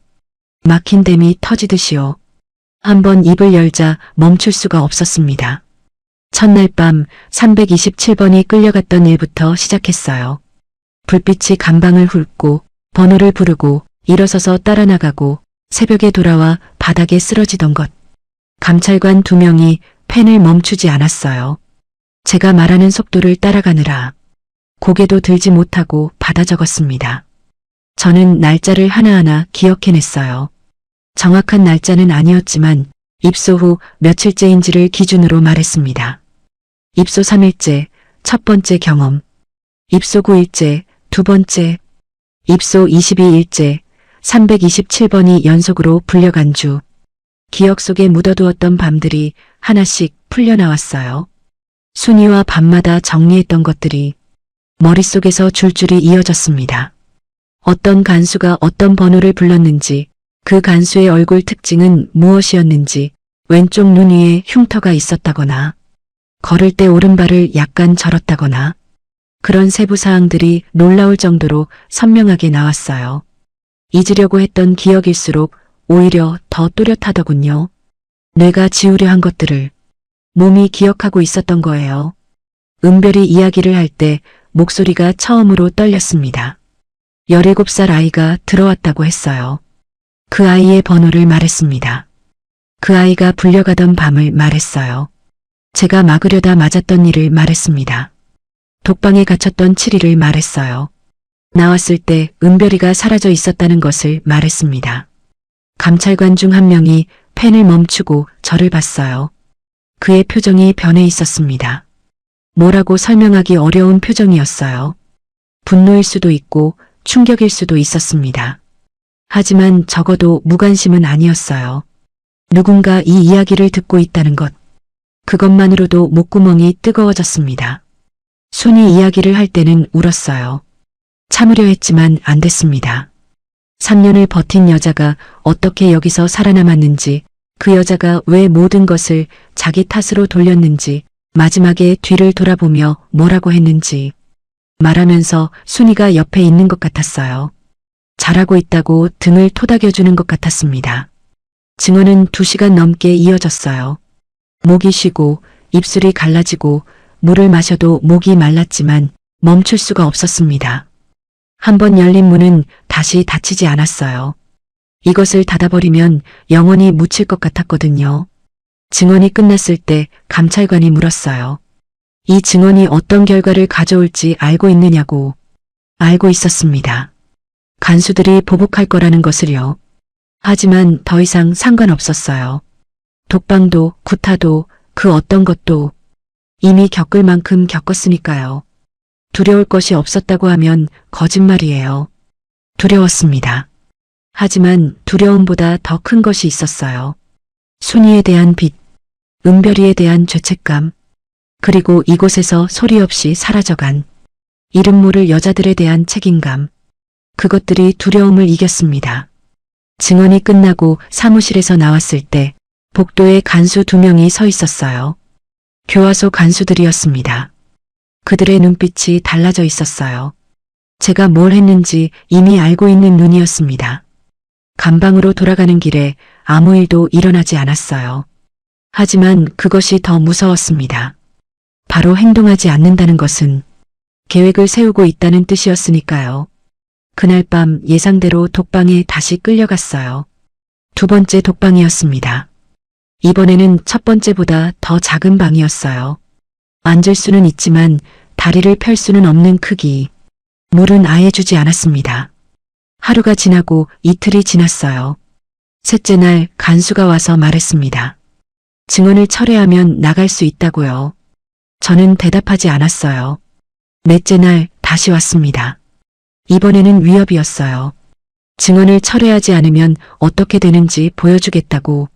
막힌 댐이 터지듯이요. 한번 입을 열자 멈출 수가 없었습니다. 첫날 밤 327번이 끌려갔던 일부터 시작했어요. 불빛이 감방을 훑고 번호를 부르고 일어서서 따라 나가고 새벽에 돌아와 바닥에 쓰러지던 것. 감찰관 2명이 펜을 멈추지 않았어요. 제가 말하는 속도를 따라가느라 고개도 들지 못하고 받아 적었습니다. 저는 날짜를 하나하나 기억해냈어요. 정확한 날짜는 아니었지만 입소 후 며칠째인지를 기준으로 말했습니다. 입소 3일째, 첫 번째 경험. 입소 9일째, 두 번째. 입소 22일째, 327번이 연속으로 불려간 주. 기억 속에 묻어두었던 밤들이 하나씩 풀려나왔어요. 순이와 밤마다 정리했던 것들이 머릿속에서 줄줄이 이어졌습니다. 어떤 간수가 어떤 번호를 불렀는지, 그 간수의 얼굴 특징은 무엇이었는지, 왼쪽 눈 위에 흉터가 있었다거나, 걸을 때 오른발을 약간 절었다거나, 그런 세부 사항들이 놀라울 정도로 선명하게 나왔어요. 잊으려고 했던 기억일수록 오히려 더 또렷하더군요. 뇌가 지우려 한 것들을 몸이 기억하고 있었던 거예요. 은별이 이야기를 할 때 목소리가 처음으로 떨렸습니다. 17살 아이가 들어왔다고 했어요. 그 아이의 번호를 말했습니다. 그 아이가 불려가던 밤을 말했어요. 제가 막으려다 맞았던 일을 말했습니다. 독방에 갇혔던 7일을 말했어요. 나왔을 때 은별이가 사라져 있었다는 것을 말했습니다. 감찰관 중 한 명이 펜을 멈추고 저를 봤어요. 그의 표정이 변해 있었습니다. 뭐라고 설명하기 어려운 표정이었어요. 분노일 수도 있고 충격일 수도 있었습니다. 하지만 적어도 무관심은 아니었어요. 누군가 이 이야기를 듣고 있다는 것. 그것만으로도 목구멍이 뜨거워졌습니다. 순이 이야기를 할 때는 울었어요. 참으려 했지만 안 됐습니다. 3년을 버틴 여자가 어떻게 여기서 살아남았는지, 그 여자가 왜 모든 것을 자기 탓으로 돌렸는지 마지막에 뒤를 돌아보며 뭐라고 했는지 말하면서 순이가 옆에 있는 것 같았어요. 잘하고 있다고 등을 토닥여주는 것 같았습니다. 증언은 2시간 넘게 이어졌어요. 목이 쉬고 입술이 갈라지고 물을 마셔도 목이 말랐지만 멈출 수가 없었습니다. 한 번 열린 문은 다시 닫히지 않았어요. 이것을 닫아버리면 영원히 묻힐 것 같았거든요. 증언이 끝났을 때 감찰관이 물었어요. 이 증언이 어떤 결과를 가져올지 알고 있느냐고. 알고 있었습니다. 간수들이 보복할 거라는 것을요. 하지만 더 이상 상관없었어요. 독방도 구타도 그 어떤 것도 이미 겪을 만큼 겪었으니까요. 두려울 것이 없었다고 하면 거짓말이에요. 두려웠습니다. 하지만 두려움보다 더 큰 것이 있었어요. 순이에 대한 빚, 은별이에 대한 죄책감, 그리고 이곳에서 소리 없이 사라져간 이름 모를 여자들에 대한 책임감. 그것들이 두려움을 이겼습니다. 증언이 끝나고 사무실에서 나왔을 때 복도에 간수 2명이 서 있었어요. 교화소 간수들이었습니다. 그들의 눈빛이 달라져 있었어요. 제가 뭘 했는지 이미 알고 있는 눈이었습니다. 감방으로 돌아가는 길에 아무 일도 일어나지 않았어요. 하지만 그것이 더 무서웠습니다. 바로 행동하지 않는다는 것은 계획을 세우고 있다는 뜻이었으니까요. 그날 밤 예상대로 독방에 다시 끌려갔어요. 2번째 독방이었습니다. 이번에는 첫 번째보다 더 작은 방이었어요. 앉을 수는 있지만 다리를 펼 수는 없는 크기. 물은 아예 주지 않았습니다. 하루가 지나고 이틀이 지났어요. 셋째 날 간수가 와서 말했습니다. 증언을 철회하면 나갈 수 있다고요. 저는 대답하지 않았어요. 넷째 날 다시 왔습니다. 이번에는 위협이었어요. 증언을 철회하지 않으면 어떻게 되는지 보여주겠다고.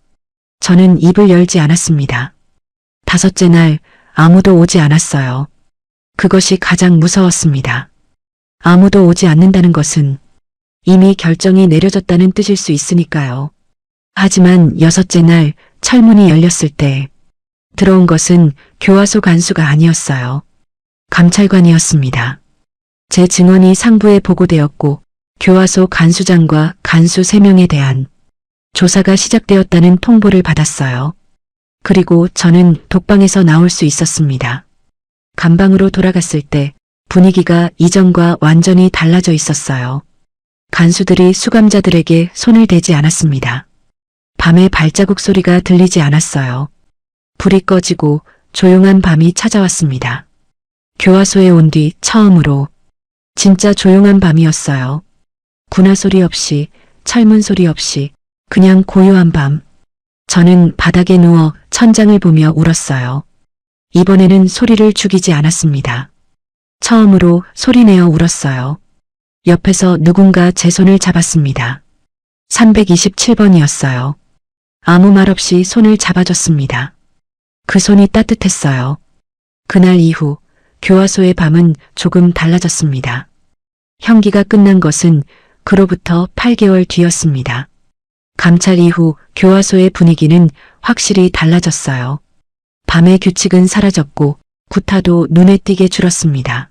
저는 입을 열지 않았습니다. 다섯째 날 아무도 오지 않았어요. 그것이 가장 무서웠습니다. 아무도 오지 않는다는 것은 이미 결정이 내려졌다는 뜻일 수 있으니까요. 하지만 여섯째 날 철문이 열렸을 때 들어온 것은 교화소 간수가 아니었어요. 감찰관이었습니다. 제 증언이 상부에 보고되었고 교화소 간수장과 간수 3명에 대한 조사가 시작되었다는 통보를 받았어요. 그리고 저는 독방에서 나올 수 있었습니다. 감방으로 돌아갔을 때 분위기가 이전과 완전히 달라져 있었어요. 간수들이 수감자들에게 손을 대지 않았습니다. 밤에 발자국 소리가 들리지 않았어요. 불이 꺼지고 조용한 밤이 찾아왔습니다. 교화소에 온 뒤 처음으로 진짜 조용한 밤이었어요. 군화 소리 없이, 철문 소리 없이 그냥 고요한 밤. 저는 바닥에 누워 천장을 보며 울었어요. 이번에는 소리를 죽이지 않았습니다. 처음으로 소리내어 울었어요. 옆에서 누군가 제 손을 잡았습니다. 327번이었어요. 아무 말 없이 손을 잡아줬습니다. 그 손이 따뜻했어요. 그날 이후 교화소의 밤은 조금 달라졌습니다. 형기가 끝난 것은 그로부터 8개월 뒤였습니다. 감찰 이후 교화소의 분위기는 확실히 달라졌어요. 밤의 규칙은 사라졌고 구타도 눈에 띄게 줄었습니다.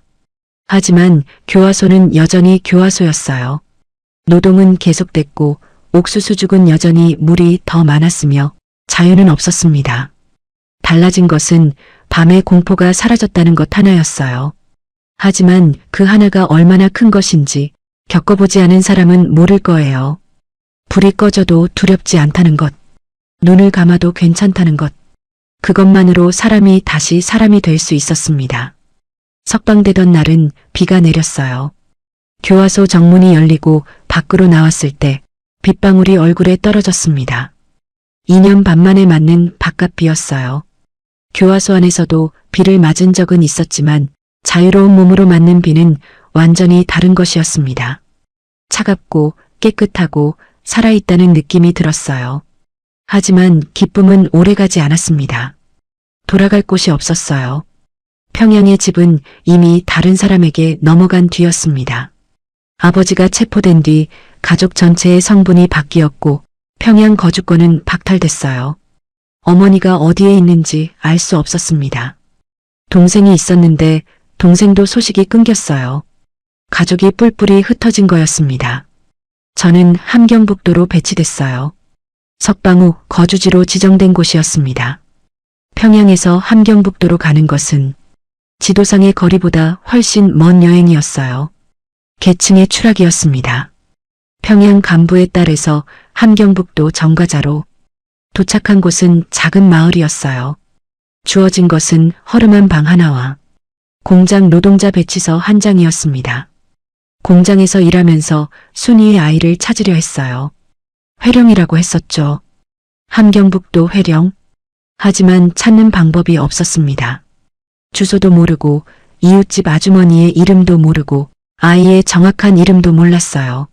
하지만 교화소는 여전히 교화소였어요. 노동은 계속됐고 옥수수죽은 여전히 물이 더 많았으며 자유는 없었습니다. 달라진 것은 밤의 공포가 사라졌다는 것 하나였어요. 하지만 그 하나가 얼마나 큰 것인지 겪어보지 않은 사람은 모를 거예요. 불이 꺼져도 두렵지 않다는 것, 눈을 감아도 괜찮다는 것, 그것만으로 사람이 다시 사람이 될 수 있었습니다. 석방되던 날은 비가 내렸어요. 교화소 정문이 열리고 밖으로 나왔을 때 빗방울이 얼굴에 떨어졌습니다. 2년 반 만에 맞는 바깥비였어요. 교화소 안에서도 비를 맞은 적은 있었지만 자유로운 몸으로 맞는 비는 완전히 다른 것이었습니다. 차갑고 깨끗하고 살아있다는 느낌이 들었어요. 하지만 기쁨은 오래가지 않았습니다. 돌아갈 곳이 없었어요. 평양의 집은 이미 다른 사람에게 넘어간 뒤였습니다. 아버지가 체포된 뒤 가족 전체의 성분이 바뀌었고 평양 거주권은 박탈됐어요. 어머니가 어디에 있는지 알 수 없었습니다. 동생이 있었는데 동생도 소식이 끊겼어요. 가족이 뿔뿔이 흩어진 거였습니다. 저는 함경북도로 배치됐어요. 석방후 거주지로 지정된 곳이었습니다. 평양에서 함경북도로 가는 것은 지도상의 거리보다 훨씬 먼 여행이었어요. 계층의 추락이었습니다. 평양 간부의 딸에서 함경북도 정과자로 도착한 곳은 작은 마을이었어요. 주어진 것은 허름한 방 하나와 공장 노동자 배치서 한 장이었습니다. 공장에서 일하면서 순이의 아이를 찾으려 했어요. 회령이라고 했었죠. 함경북도 회령. 하지만 찾는 방법이 없었습니다. 주소도 모르고 이웃집 아주머니의 이름도 모르고 아이의 정확한 이름도 몰랐어요.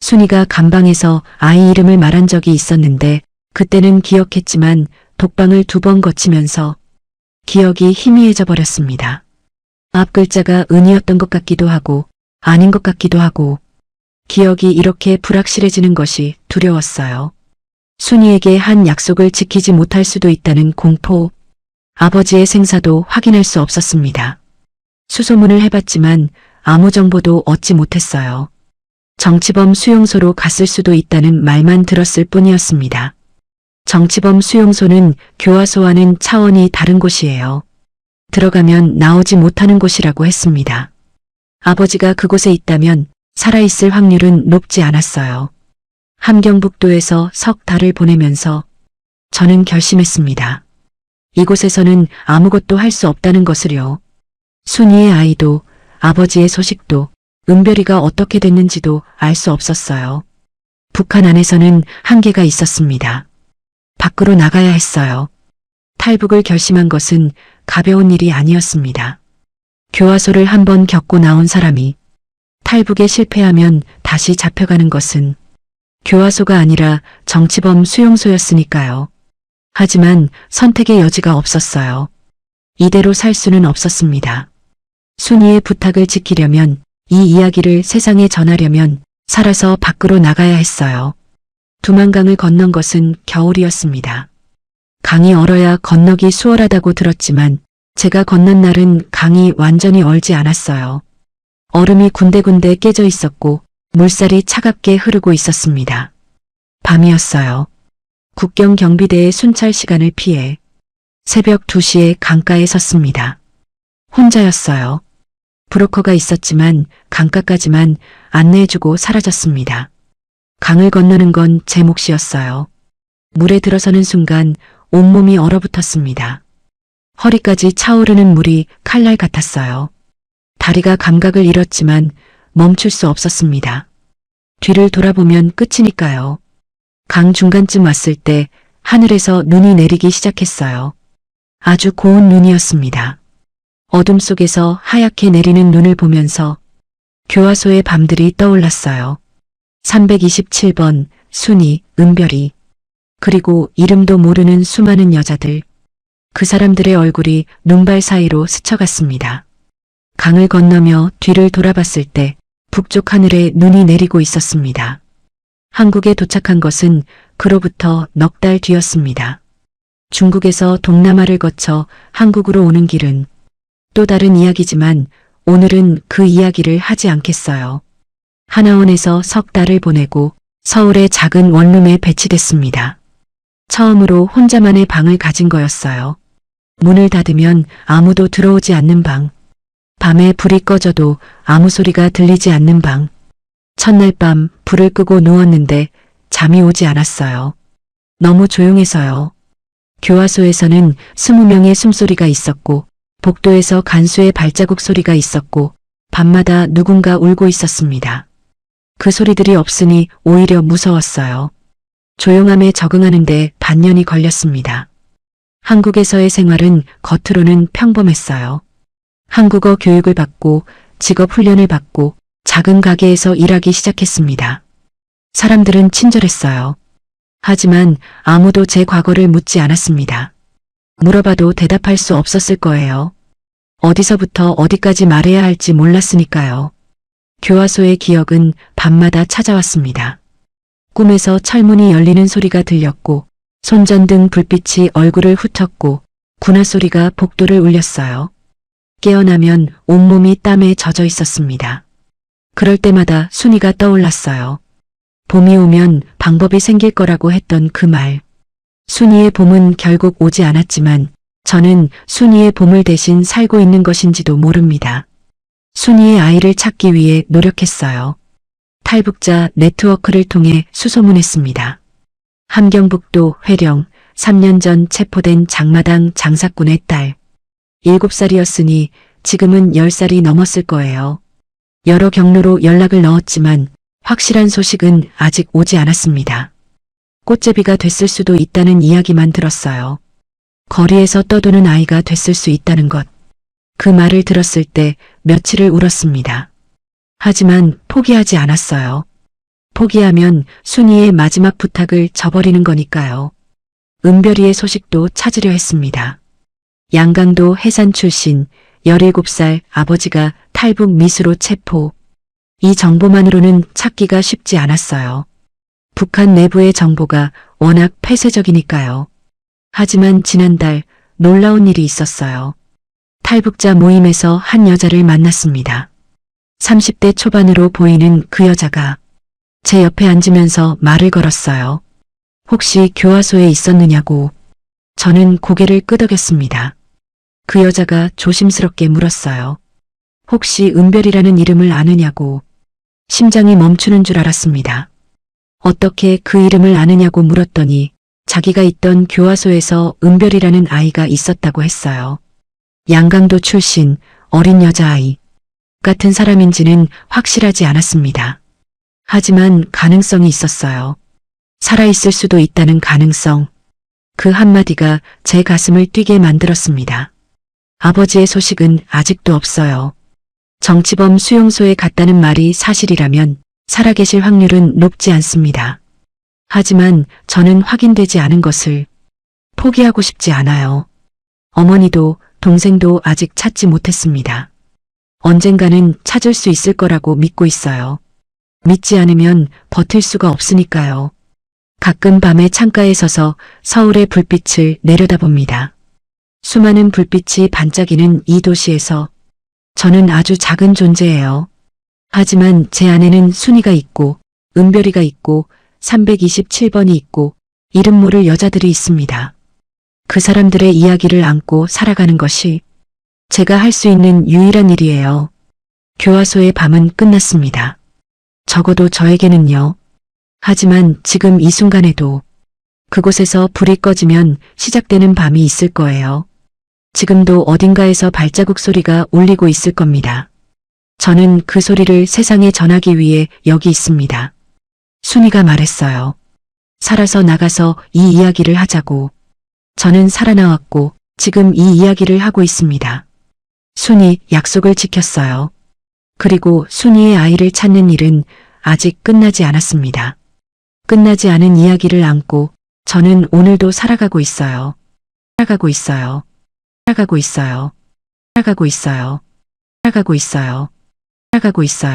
순이가 감방에서 아이 이름을 말한 적이 있었는데 그때는 기억했지만 독방을 2번 거치면서 기억이 희미해져 버렸습니다. 앞 글자가 은이었던 것 같기도 하고 아닌 것 같기도 하고 기억이 이렇게 불확실해지는 것이 두려웠어요. 순이에게 한 약속을 지키지 못할 수도 있다는 공포, 아버지의 생사도 확인할 수 없었습니다. 수소문을 해봤지만 아무 정보도 얻지 못했어요. 정치범 수용소로 갔을 수도 있다는 말만 들었을 뿐이었습니다. 정치범 수용소는 교화소와는 차원이 다른 곳이에요. 들어가면 나오지 못하는 곳이라고 했습니다. 아버지가 그곳에 있다면 살아있을 확률은 높지 않았어요. 함경북도에서 석 달을 보내면서 저는 결심했습니다. 이곳에서는 아무것도 할 수 없다는 것을요. 순이의 아이도 아버지의 소식도 은별이가 어떻게 됐는지도 알 수 없었어요. 북한 안에서는 한계가 있었습니다. 밖으로 나가야 했어요. 탈북을 결심한 것은 가벼운 일이 아니었습니다. 교화소를 한번 겪고 나온 사람이 탈북에 실패하면 다시 잡혀가는 것은 교화소가 아니라 정치범 수용소였으니까요. 하지만 선택의 여지가 없었어요. 이대로 살 수는 없었습니다. 순이의 부탁을 지키려면, 이 이야기를 세상에 전하려면 살아서 밖으로 나가야 했어요. 두만강을 건넌 것은 겨울이었습니다. 강이 얼어야 건너기 수월하다고 들었지만 제가 건넌 날은 강이 완전히 얼지 않았어요. 얼음이 군데군데 깨져 있었고 물살이 차갑게 흐르고 있었습니다. 밤이었어요. 국경 경비대의 순찰 시간을 피해 새벽 2시에 강가에 섰습니다. 혼자였어요. 브로커가 있었지만 강가까지만 안내해주고 사라졌습니다. 강을 건너는 건 제 몫이었어요. 물에 들어서는 순간 온몸이 얼어붙었습니다. 허리까지 차오르는 물이 칼날 같았어요. 다리가 감각을 잃었지만 멈출 수 없었습니다. 뒤를 돌아보면 끝이니까요. 강 중간쯤 왔을 때 하늘에서 눈이 내리기 시작했어요. 아주 고운 눈이었습니다. 어둠 속에서 하얗게 내리는 눈을 보면서 교화소의 밤들이 떠올랐어요. 327번, 순이, 은별이, 그리고 이름도 모르는 수많은 여자들. 그 사람들의 얼굴이 눈발 사이로 스쳐갔습니다. 강을 건너며 뒤를 돌아봤을 때 북쪽 하늘에 눈이 내리고 있었습니다. 한국에 도착한 것은 그로부터 넉 달 뒤였습니다. 중국에서 동남아를 거쳐 한국으로 오는 길은 또 다른 이야기지만 오늘은 그 이야기를 하지 않겠어요. 하나원에서 석 달을 보내고 서울의 작은 원룸에 배치됐습니다. 처음으로 혼자만의 방을 가진 거였어요. 문을 닫으면 아무도 들어오지 않는 방. 밤에 불이 꺼져도 아무 소리가 들리지 않는 방. 첫날 밤 불을 끄고 누웠는데 잠이 오지 않았어요. 너무 조용해서요. 교화소에서는 20명의 숨소리가 있었고 복도에서 간수의 발자국 소리가 있었고 밤마다 누군가 울고 있었습니다. 그 소리들이 없으니 오히려 무서웠어요. 조용함에 적응하는데 반년이 걸렸습니다. 한국에서의 생활은 겉으로는 평범했어요. 한국어 교육을 받고 직업 훈련을 받고 작은 가게에서 일하기 시작했습니다. 사람들은 친절했어요. 하지만 아무도 제 과거를 묻지 않았습니다. 물어봐도 대답할 수 없었을 거예요. 어디서부터 어디까지 말해야 할지 몰랐으니까요. 교화소의 기억은 밤마다 찾아왔습니다. 꿈에서 철문이 열리는 소리가 들렸고 손전등 불빛이 얼굴을 훑었고 군화 소리가 복도를 울렸어요. 깨어나면 온몸이 땀에 젖어 있었습니다. 그럴 때마다 순이가 떠올랐어요. 봄이 오면 방법이 생길 거라고 했던 그 말. 순이의 봄은 결국 오지 않았지만 저는 순이의 봄을 대신 살고 있는 것인지도 모릅니다. 순이의 아이를 찾기 위해 노력했어요. 탈북자 네트워크를 통해 수소문했습니다. 함경북도 회령 3년 전 체포된 장마당 장사꾼의 딸. 7살이었으니 지금은 10살이 넘었을 거예요. 여러 경로로 연락을 넣었지만 확실한 소식은 아직 오지 않았습니다. 꽃제비가 됐을 수도 있다는 이야기만 들었어요. 거리에서 떠도는 아이가 됐을 수 있다는 것. 그 말을 들었을 때 며칠을 울었습니다. 하지만 포기하지 않았어요. 포기하면 순이의 마지막 부탁을 저버리는 거니까요. 은별이의 소식도 찾으려 했습니다. 양강도 해산 출신 17살 아버지가 탈북 미수로 체포. 이 정보만으로는 찾기가 쉽지 않았어요. 북한 내부의 정보가 워낙 폐쇄적이니까요. 하지만 지난달 놀라운 일이 있었어요. 탈북자 모임에서 한 여자를 만났습니다. 30대 초반으로 보이는 그 여자가 제 옆에 앉으면서 말을 걸었어요. 혹시 교화소에 있었느냐고. 저는 고개를 끄덕였습니다. 그 여자가 조심스럽게 물었어요. 혹시 은별이라는 이름을 아느냐고. 심장이 멈추는 줄 알았습니다. 어떻게 그 이름을 아느냐고 물었더니 자기가 있던 교화소에서 은별이라는 아이가 있었다고 했어요. 양강도 출신 어린 여자아이. 같은 사람인지는 확실하지 않았습니다. 하지만 가능성이 있었어요. 살아있을 수도 있다는 가능성. 그 한마디가 제 가슴을 뛰게 만들었습니다. 아버지의 소식은 아직도 없어요. 정치범 수용소에 갔다는 말이 사실이라면 살아계실 확률은 높지 않습니다. 하지만 저는 확인되지 않은 것을 포기하고 싶지 않아요. 어머니도 동생도 아직 찾지 못했습니다. 언젠가는 찾을 수 있을 거라고 믿고 있어요. 믿지 않으면 버틸 수가 없으니까요. 가끔 밤에 창가에 서서 서울의 불빛을 내려다봅니다. 수많은 불빛이 반짝이는 이 도시에서 저는 아주 작은 존재예요. 하지만 제 안에는 순이가 있고 은별이가 있고 327번이 있고 이름 모를 여자들이 있습니다. 그 사람들의 이야기를 안고 살아가는 것이 제가 할 수 있는 유일한 일이에요. 교화소의 밤은 끝났습니다. 적어도 저에게는요. 하지만 지금 이 순간에도 그곳에서 불이 꺼지면 시작되는 밤이 있을 거예요. 지금도 어딘가에서 발자국 소리가 울리고 있을 겁니다. 저는 그 소리를 세상에 전하기 위해 여기 있습니다. 순이가 말했어요. 살아서 나가서 이 이야기를 하자고. 저는 살아나왔고 지금 이 이야기를 하고 있습니다. 순이 약속을 지켰어요. 그리고 순이의 아이를 찾는 일은 아직 끝나지 않았습니다. 끝나지 않은 이야기를 안고 저는 오늘도 살아가고 있어요. 살아가고 있어요. 살아가고 있어요. 살아가고 있어요. 살아가고 있어요. 살아가고 있어요.